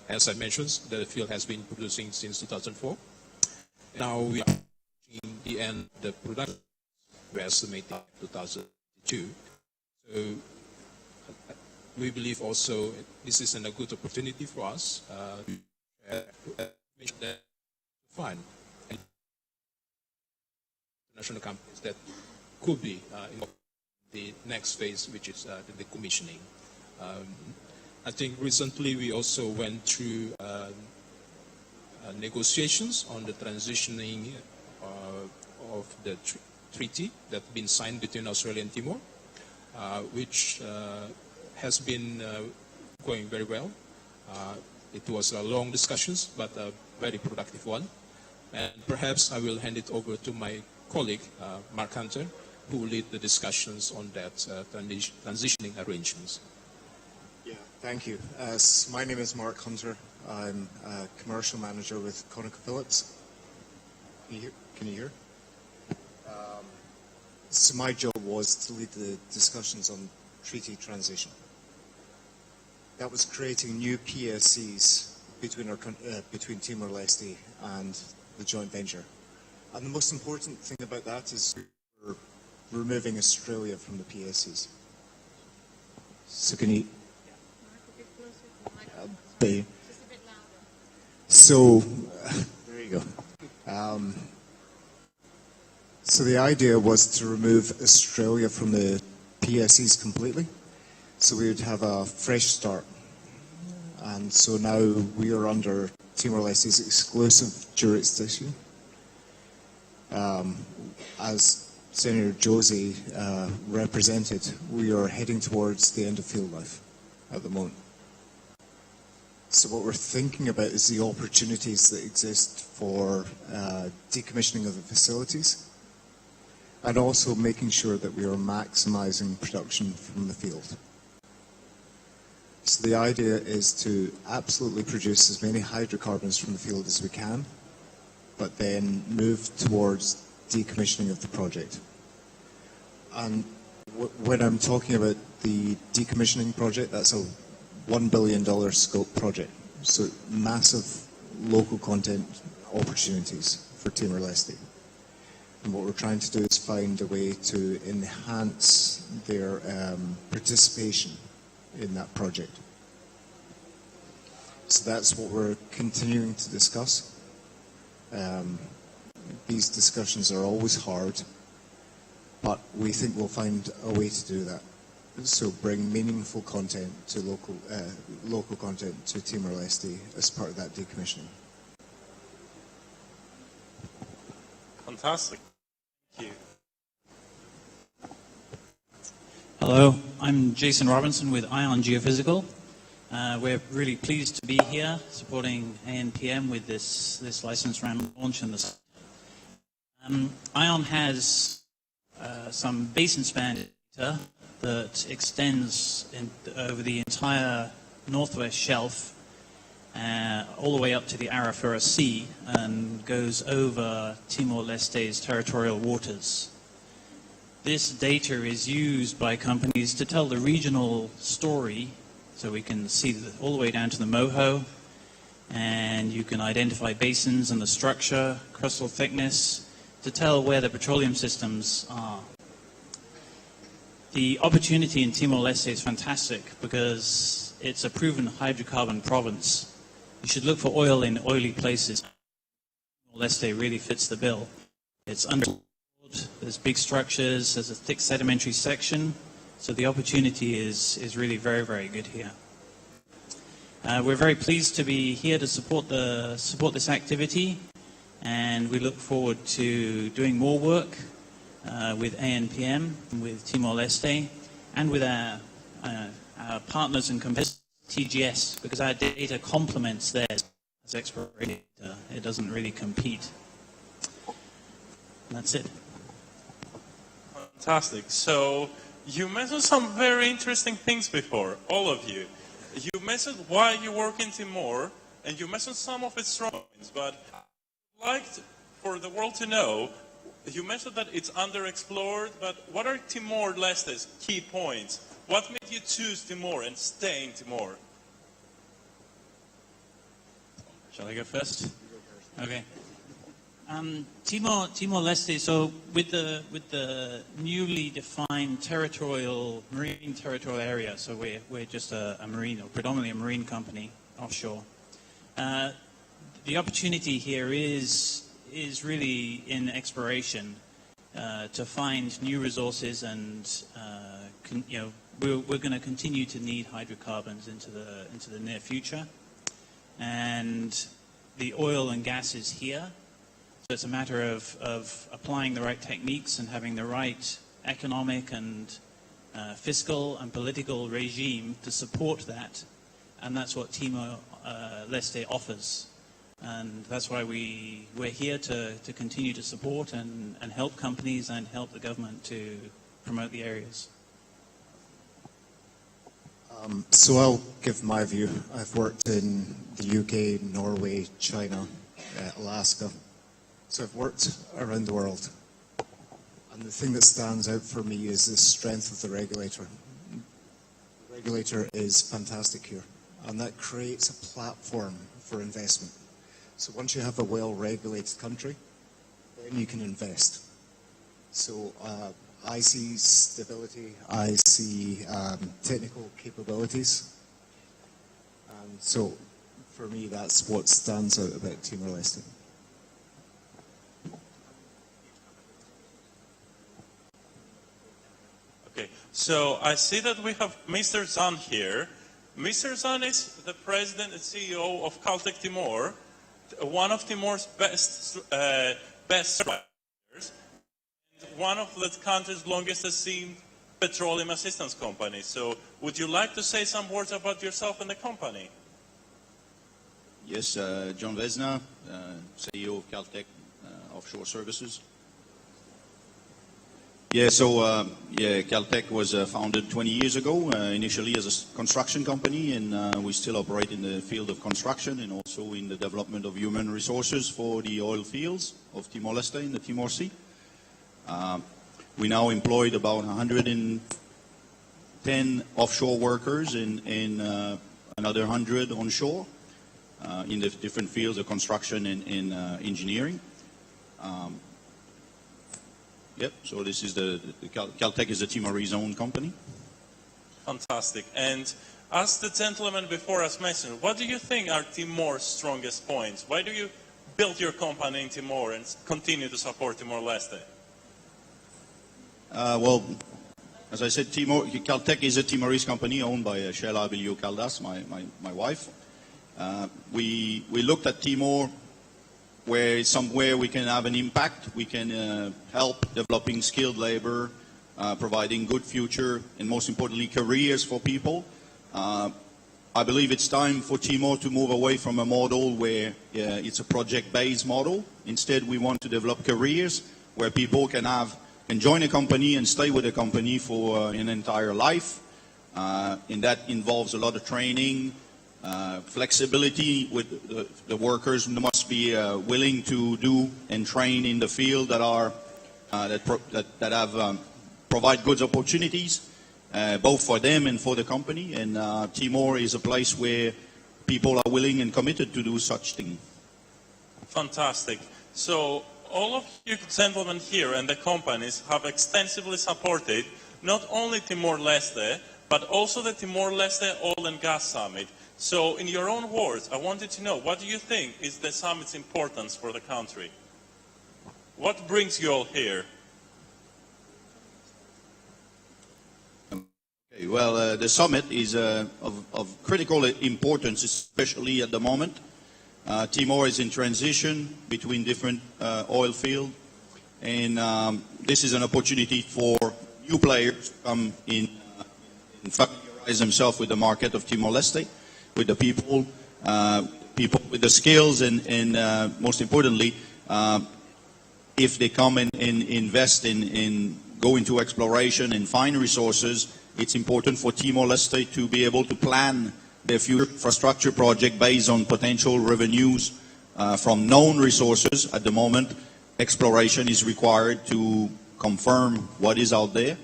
As I mentioned, the field has been producing since 2004. Now we are in the end of the production. We estimate 2002. So we believe also this is a good opportunity for us to find international companies that could be in the next phase, which is the commissioning. I think recently we also went through negotiations on the transitioning of the treaty that's been signed between Australia and Timor, which has been going very well. It was long discussions, but a very productive one. And perhaps I will hand it over to my colleague, Mark Hunter, who will lead the discussions on that transitioning arrangements. Yeah, thank you. My name is Mark Hunter. I'm a commercial manager with ConocoPhillips. Can you hear? So my job was to lead the discussions on treaty transition. That was creating new PSCs between Timor-Leste and the joint venture. And the most important thing about that is we're removing Australia from the PSCs. So can you... So, there you go. So the idea was to remove Australia from the PSCs completely, so we would have a fresh start. And so now we are under Timor-Leste's exclusive jurisdiction. As Senator Josie represented, we are heading towards the end of field life at the moment. So what we're thinking about is the opportunities that exist for decommissioning of the facilities, and also making sure that we are maximizing production from the field. So the idea is to absolutely produce as many hydrocarbons from the field as we can, but then move towards decommissioning of the project. And when I'm talking about the decommissioning project, that's a $1 billion scope project. So massive local content opportunities for Timor-Leste. And what we're trying to do is find a way to enhance their participation in that project. So that's what we're continuing to discuss. These discussions are always hard, but we think we'll find a way to do that. So bring meaningful content to local content to Timor-Leste as part of that decommissioning. Fantastic. Thank you. Hello, I'm Jason Robinson with ION Geophysical. We're really pleased to be here supporting ANPM with this license round launch and this. ION has some basin span data that extends over the entire northwest shelf all the way up to the Arafura Sea and goes over Timor-Leste's territorial waters. This data is used by companies to tell the regional story, so we can see all the way down to the moho, and you can identify basins and the structure, crustal thickness, to tell where the petroleum systems are. The opportunity in Timor-Leste is fantastic because it's a proven hydrocarbon province. You should look for oil in oily places. Timor-Leste really fits the bill. It's underexplored, there's big structures, there's a thick sedimentary section, so the opportunity is really very, very good here. We're very pleased to be here to support this activity, and we look forward to doing more work with ANPM, with Timor-Leste, and with our partners and competitors, TGS, because our data complements theirs as exploration data. It doesn't really compete. That's it. Fantastic. So you mentioned some very interesting things before, all of you. You mentioned why you work in Timor, and you mentioned some of its strong points, but I'd like for the world to know, you mentioned that it's underexplored, but what are Timor-Leste's key points? What made you choose Timor and stay in Timor? Shall I go first? Okay. Timor-Leste, so with the newly defined marine territorial area, so we're just a marine, or predominantly a marine company offshore. The opportunity here is really in exploration to find new resources, and we're going to continue to need hydrocarbons into the near future, and the oil and gas is here. it's a matter of applying the right techniques and having the right economic and fiscal and political regime to support that. And that's what Timor-Leste offers. And that's why we're here to continue to support and help companies and help the government to promote the areas. So I'll give my view. I've worked in the UK, Norway, China, Alaska. So I've worked around the world. And the thing that stands out for me is the strength of the regulator. The regulator is fantastic here. And that creates a platform for investment. So once you have a well-regulated country, then you can invest. So I see stability, I see technical capabilities. And so for me, that's what stands out about Timor-Leste. Okay, so I see that we have Mr. Zan here. Mr. Zan is the president and CEO of Caltech Timor, one of Timor's best suppliers, and one of the country's longest esteemed petroleum assistance companies. So would you like to say some words about yourself and the company? Yes, John Vesna, CEO of Caltech Offshore Services. Yeah, so Caltech was founded 20 years ago, initially as a construction company, and we still operate in the field of construction and also in the development of human resources for the oil fields of Timor-Leste in the Timor Sea. We now employed about 110 offshore workers and another 100 onshore in the different fields of construction and engineering. Yep, so this is Caltech is a Timorese-owned company. Fantastic. And as the gentleman before us mentioned, what do you think are Timor's strongest points? Why do you build your company in Timor and continue to support Timor-Leste? Well, as I said, Caltech is a Timorese company owned by Sheila Abilio Caldas, my wife. We looked at Timor where somewhere we can have an impact, we can help developing skilled labor, providing good future, and most importantly, careers for people. I believe it's time for Timor to move away from a model where it's a project-based model. Instead, we want to develop careers where people can join a company and stay with a company for an entire life. And that involves a lot of training, flexibility with the workers must be willing to do and train in the field that provide good opportunities, both for them and for the company. And Timor is a place where people are willing and committed to do such thing. Fantastic. So all of you gentlemen here and the companies have extensively supported not only Timor-Leste, but also the Timor-Leste Oil and Gas Summit. So in your own words, I wanted to know, what do you think is the summit's importance for the country? What brings you all here? Okay, well, the summit is of critical importance, especially at the moment. Timor is in transition between different oil fields, and this is an opportunity for new players to come in and familiarize themselves with the market of Timor-Leste, with the people with the skills, and most importantly, if they come and invest in go into exploration and find resources, it's important for Timor-Leste to be able to plan their future infrastructure project based on potential revenues from known resources. At the moment, exploration is required to confirm what is out there,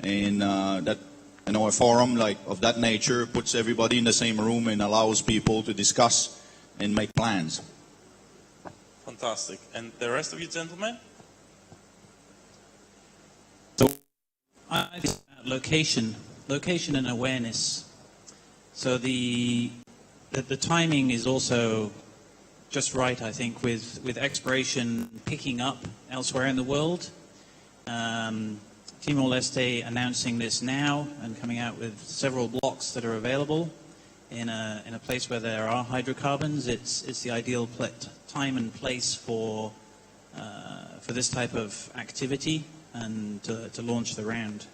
and that a forum of that nature puts everybody in the same room and allows people to discuss and make plans. Fantastic. And the rest of you gentlemen? So I think location and awareness. So the timing is also just right, I think, with exploration picking up elsewhere in the world. Timor-Leste announcing this now and coming out with several blocks that are available in a place where there are hydrocarbons. It's the ideal time and place for for this type of activity and to launch the round.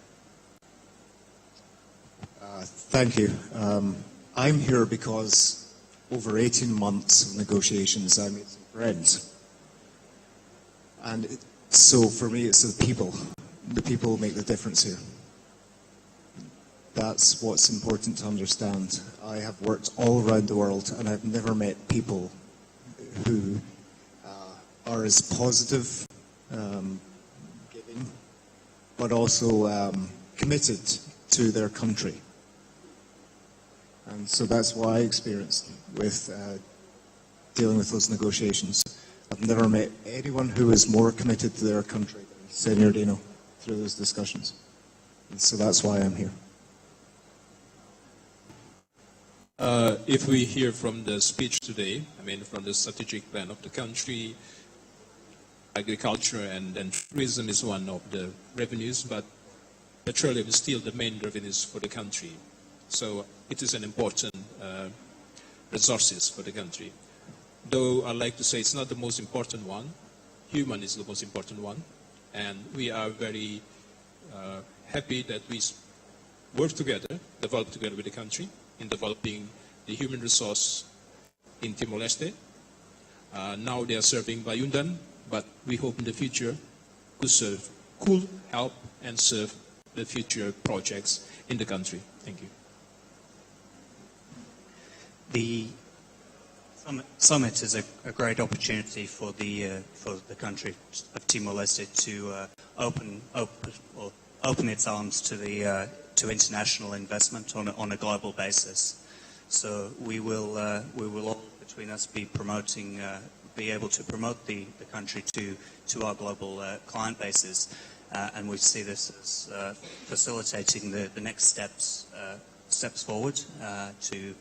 Thank you. I'm here because over 18 months of negotiations, I made some friends. And so for me, it's the people. The people make the difference here. That's what's important to understand. I have worked all around the world, and I've never met people who are as positive, giving, but also committed to their country. And so that's what I experienced with dealing with those negotiations. I've never met anyone who is more committed to their country than Senor Dino through those discussions. And so that's why I'm here. If we hear from the speech today, I mean from the strategic plan of the country, agriculture and tourism is one of the revenues, but petroleum is still the main revenues for the country. So it is an important resources for the country. Though I like to say it's not the most important one, human is the most important one, and we are very happy that we work together, develop together with the country in developing the human resource in Timor-Leste. Now they are serving Bayundan, but we hope in the future could help and serve the future projects in the country. Thank you. The summit is a great opportunity for the country of Timor-Leste to open its arms to international investment on a global basis. So we will all between us be able to promote the country to our global client bases, and we see this as facilitating the next steps forward to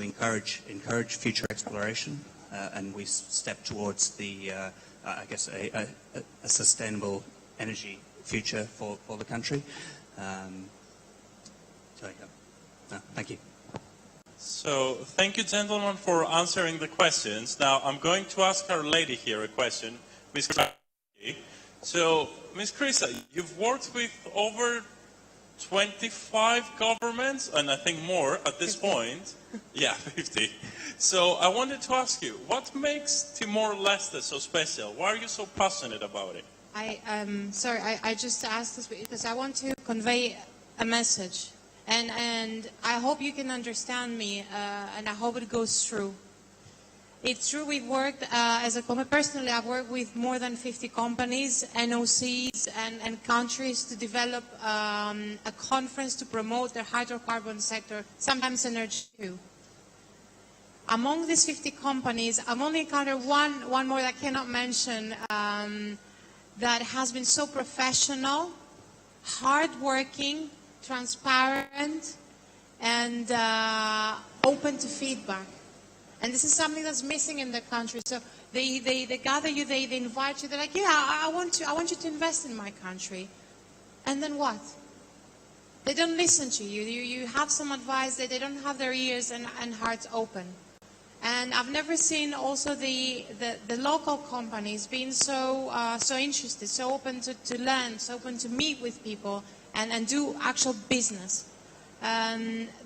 encourage future exploration, and we step towards I guess a sustainable energy future for the country. Thank you. So thank you, gentlemen, for answering the questions. Now I'm going to ask our lady here a question, Ms. Krisa. So, Ms. Krisa, you've worked with over 25 governments, and I think more at this point. Yeah, 50. So I wanted to ask you, what makes Timor-Leste so special? Why are you so passionate about it? I just asked this because I want to convey a message, and I hope you can understand me, and I hope it goes through. It's true we've worked, as a company, personally I've worked with more than 50 companies, NOCs and countries to develop a conference to promote the hydrocarbon sector, sometimes energy too. Among these 50 companies, I've only encountered one more that I cannot mention, that has been so professional, hardworking, transparent, and open to feedback. And this is something that's missing in the country. So they gather you, they invite you, they're like, yeah, I want you to invest in my country. And then what? They don't listen to you. You have some advice, they don't have their ears and hearts open. And I've never seen also the local companies being so interested, so open to learn, so open to meet with people and do actual business.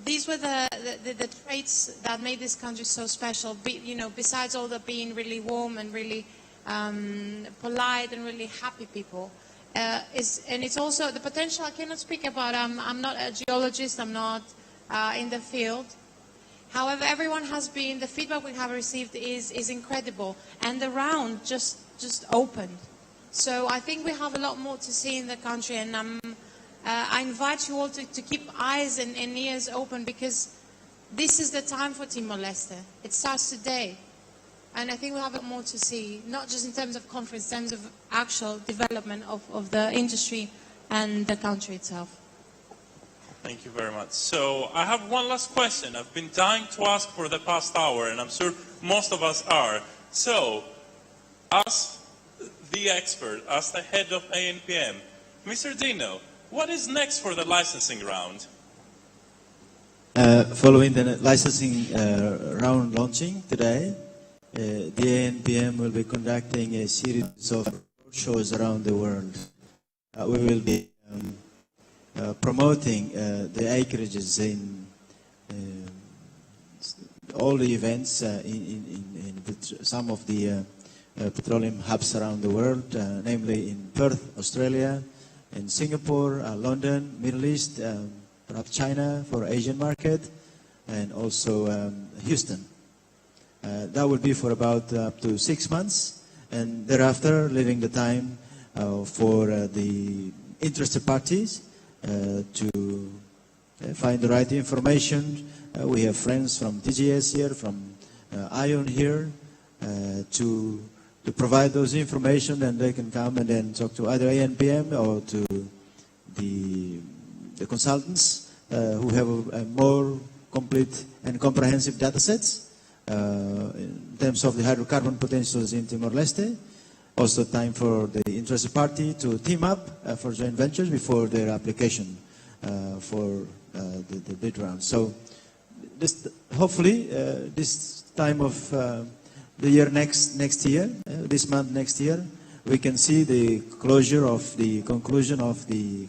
These were the traits that made this country so special. Besides all the being really warm and really polite and really happy people, and it's also the potential. I cannot speak about. I'm not a geologist. I'm not in the field. However, everyone has been. The feedback we have received is incredible, and the round just opened. So I think we have a lot more to see in the country, and I invite you all to keep eyes and ears open, because this is the time for Timor-Leste. It starts today. And I think we'll have a lot more to see, not just in terms of conference, in terms of actual development of the industry and the country itself. Thank you very much. So I have one last question. I've been dying to ask for the past hour, and I'm sure most of us are. So, as the expert, as the head of ANPM, Mr. Dino, what is next for the licensing round? Following the licensing round launching today, the ANPM will be conducting a series of shows around the world. We will be promoting the acreages in all the events in some of the petroleum hubs around the world, namely in Perth, Australia, in Singapore, London, Middle East, perhaps China for Asian market, and also Houston. That will be for about up to 6 months, and thereafter leaving the time for the interested parties to find the right information. We have friends from TGS here, from ION here, to provide those information, and they can come and then talk to either ANPM or to the consultants who have a more complete and comprehensive data sets in terms of the hydrocarbon potentials in Timor-Leste. Also time for the interested party to team up for joint ventures before their application for the bid round. So hopefully this time of the year next year, this month next year, we can see the closure of the conclusion of the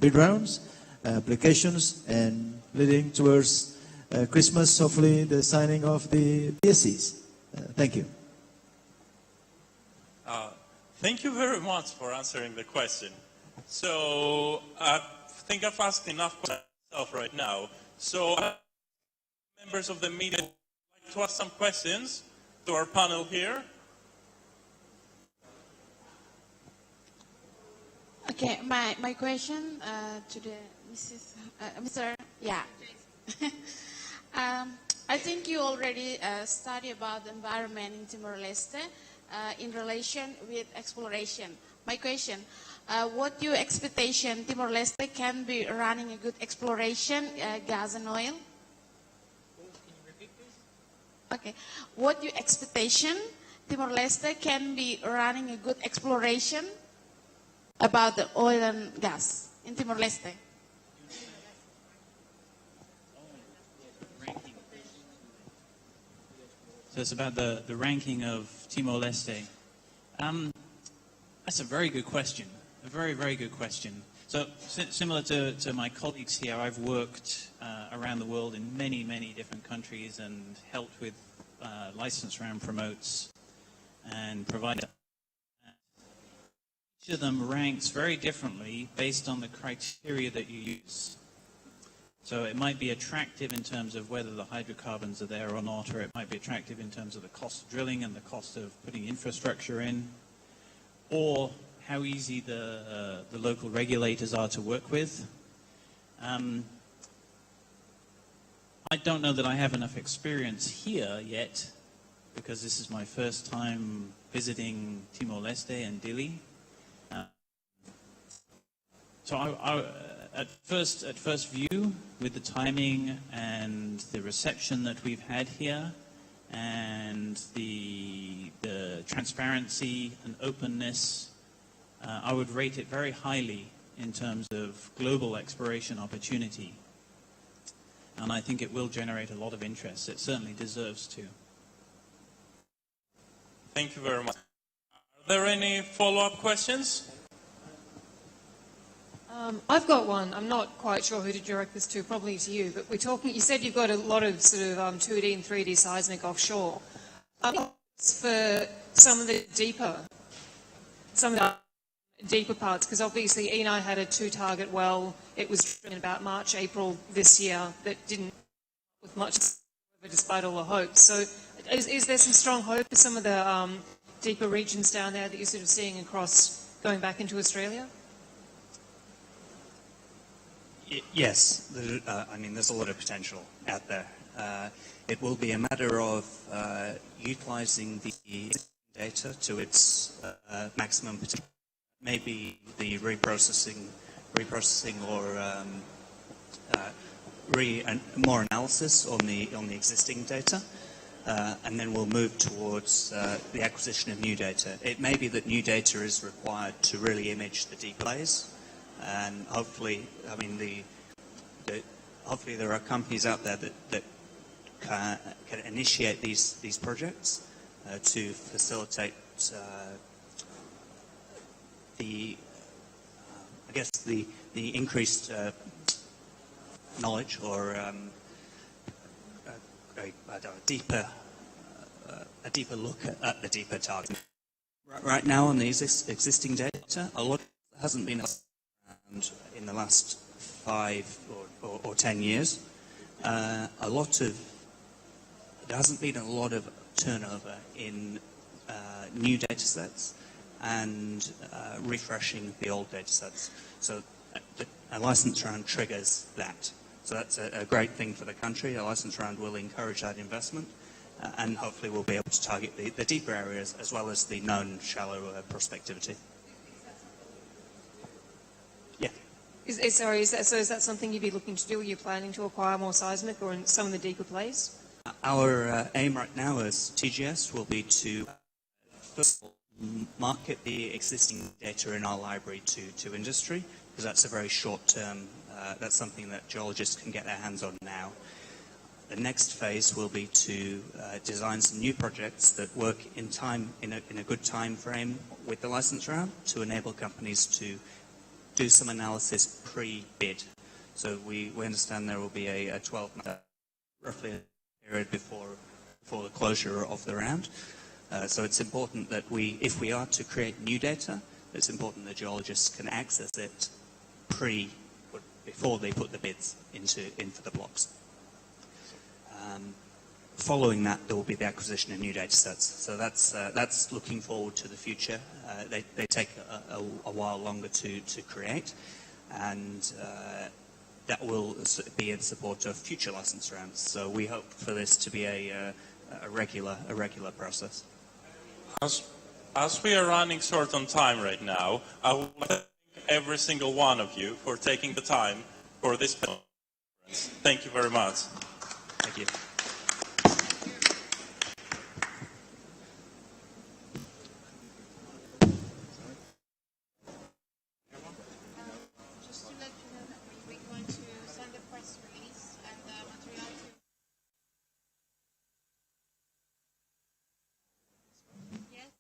bid rounds, applications, and leading towards Christmas, hopefully the signing of the PSCs. Thank you. Thank you very much for answering the question. So I think I've asked enough questions myself right now. So members of the media would like to ask some questions to our panel here. Okay, my question to the Mr. Yeah. I think you already studied about the environment in Timor-Leste in relation with exploration. My question, what your expectation Timor-Leste can be running a good exploration, gas and oil? Okay. What your expectation Timor-Leste can be running a good exploration about the oil and gas in Timor-Leste? So it's about the ranking of Timor-Leste. That's a very good question. A very, very good question. So similar to my colleagues here, I've worked around the world in many, many different countries and helped with license round promotes and provided. Each of them ranks very differently based on the criteria that you use. So it might be attractive in terms of whether the hydrocarbons are there or not, or it might be attractive in terms of the cost of drilling and the cost of putting infrastructure in, or how easy the local regulators are to work with. I don't know that I have enough experience here yet, because this is my first time visiting Timor-Leste and Dili. So at first view, with the timing and the reception that we've had here, and the transparency and openness, I would rate it very highly in terms of global exploration opportunity. And I think it will generate a lot of interest. It certainly deserves to. Thank you very much. Are there any follow-up questions? I've got one. I'm not quite sure who to direct this to, probably to you, but we're talking, you said you've got a lot of sort of 2D and 3D seismic offshore. For some of the deeper parts, because obviously Enai had a 2-target well. It was driven in about March, April this year that didn't with much despite all the hopes. So is there some strong hope for some of the deeper regions down there that you're sort of seeing across going back into Australia? Yes, I mean, there's a lot of potential out there. It will be a matter of utilizing the data to its maximum potential. Maybe the reprocessing or more analysis on the existing data, and then we'll move towards the acquisition of new data. It may be that new data is required to really image the deep layers. And hopefully, I mean, hopefully there are companies out there that can initiate these projects to facilitate the increased knowledge or a deeper look at the deeper target. Right now on these existing data, a lot hasn't been around in the last 5 or 10 years. There hasn't been a lot of turnover in new data sets and refreshing the old data sets. So a license round triggers that. So that's a great thing for the country. A license round will encourage that investment and hopefully we'll be able to target the deeper areas as well as the known shallow prospectivity. Yeah. Is that something you'd be looking to do? Are you planning to acquire more seismic or in some of the deeper plays? Our aim right now as TGS will be to first of all, market the existing data in our library to industry, because that's a very short term, that's something that geologists can get their hands on now. The next phase will be to design some new projects that work in a good time frame with the license round to enable companies to do some analysis pre-bid. So we understand there will be a 12-month roughly period before the closure of the round. So it's important that if we are to create new data, it's important that geologists can access it before they put the bids in for the blocks. Following that, there will be the acquisition of new data sets. So that's looking forward to the future. They take a while longer to create, and that will be in support of future license rounds. So we hope for this to be a regular process. As we are running short on time right now, I would like to thank every single one of you for taking the time for this conference. Thank you very much. Thank you. Just to let you know that we're going to send a press release and the material to... Yes?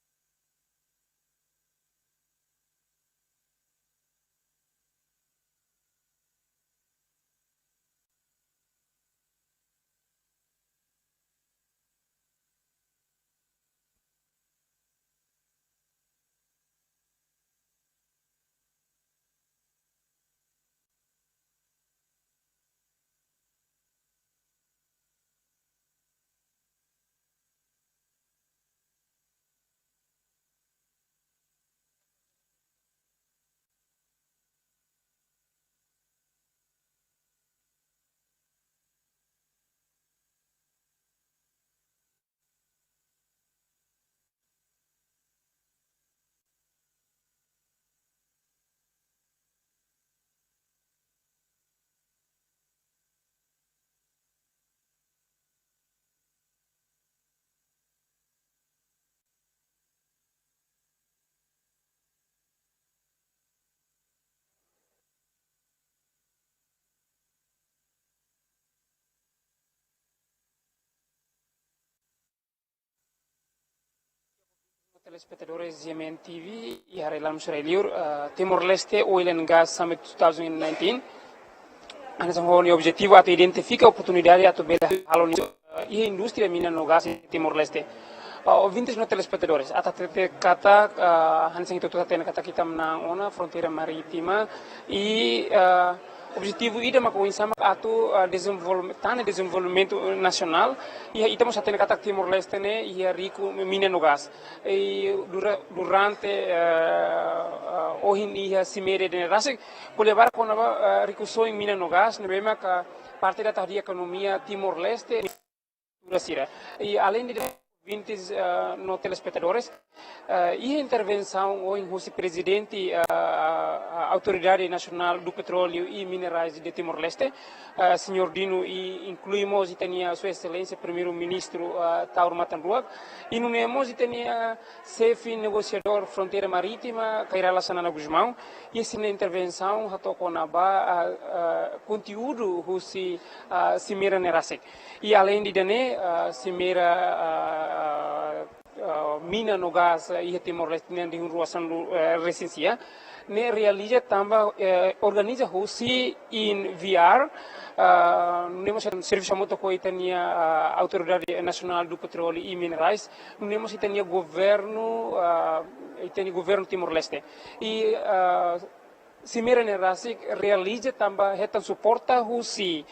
Telespectadores GMNTV y Harelam Sureliur, Timor-Leste Oil and Gas Summit 2019. Ane sanghoni objetivo atu identifica oportunidade atu bela halon e indústria mina no gas em Timor-Leste. Ouvintes no telespectadores, até kata hansing itu tata kata kita menang ona fronteira marítima e objetivo ida makuin sama atu desenvolvimento nacional e estamos atendo kata Timor-Leste ne e rico mina no gas e durante ohin ia simere de rasik por levar com a ricuso em mina no gas ne bema ka parte da economia Timor-Leste e além de ouvintes, no telespectadores, e a intervenção hoje do presidente a Autoridade Nacional do Petróleo e Minerais de Timor-Leste, senhor Dino, e incluímos e tinha Sua Excelência Primeiro-Ministro Taur Matanruak, e não temos e tinha chefe negociador fronteira marítima Kairala Sanana Guzmão, e essa intervenção tocou na conteúdo se mira nerasek. E além de dane se mira mina no gás e Timor-Leste de ruação recensia ne realiza também organiza hosi in VR nemos serviço muito com a Autoridade Nacional do Petróleo e Minerais nemos itania governo Timor-Leste e se mira nerasik realiza também hetan suporta hosi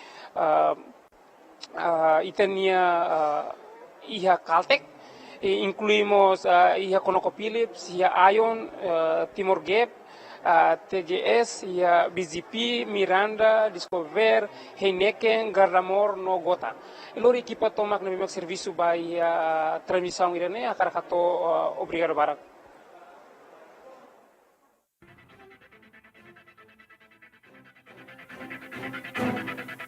itania iha Caltech, incluímos iha ConocoPhillips, iha Ion, Timor-Gap, TGS, iha BZP, Miranda, Discover, Heineken, Gardamor, no Gota. Lori equipa tomak na bimak serviço ba iha transmissão irane, akara kato obrigado barak.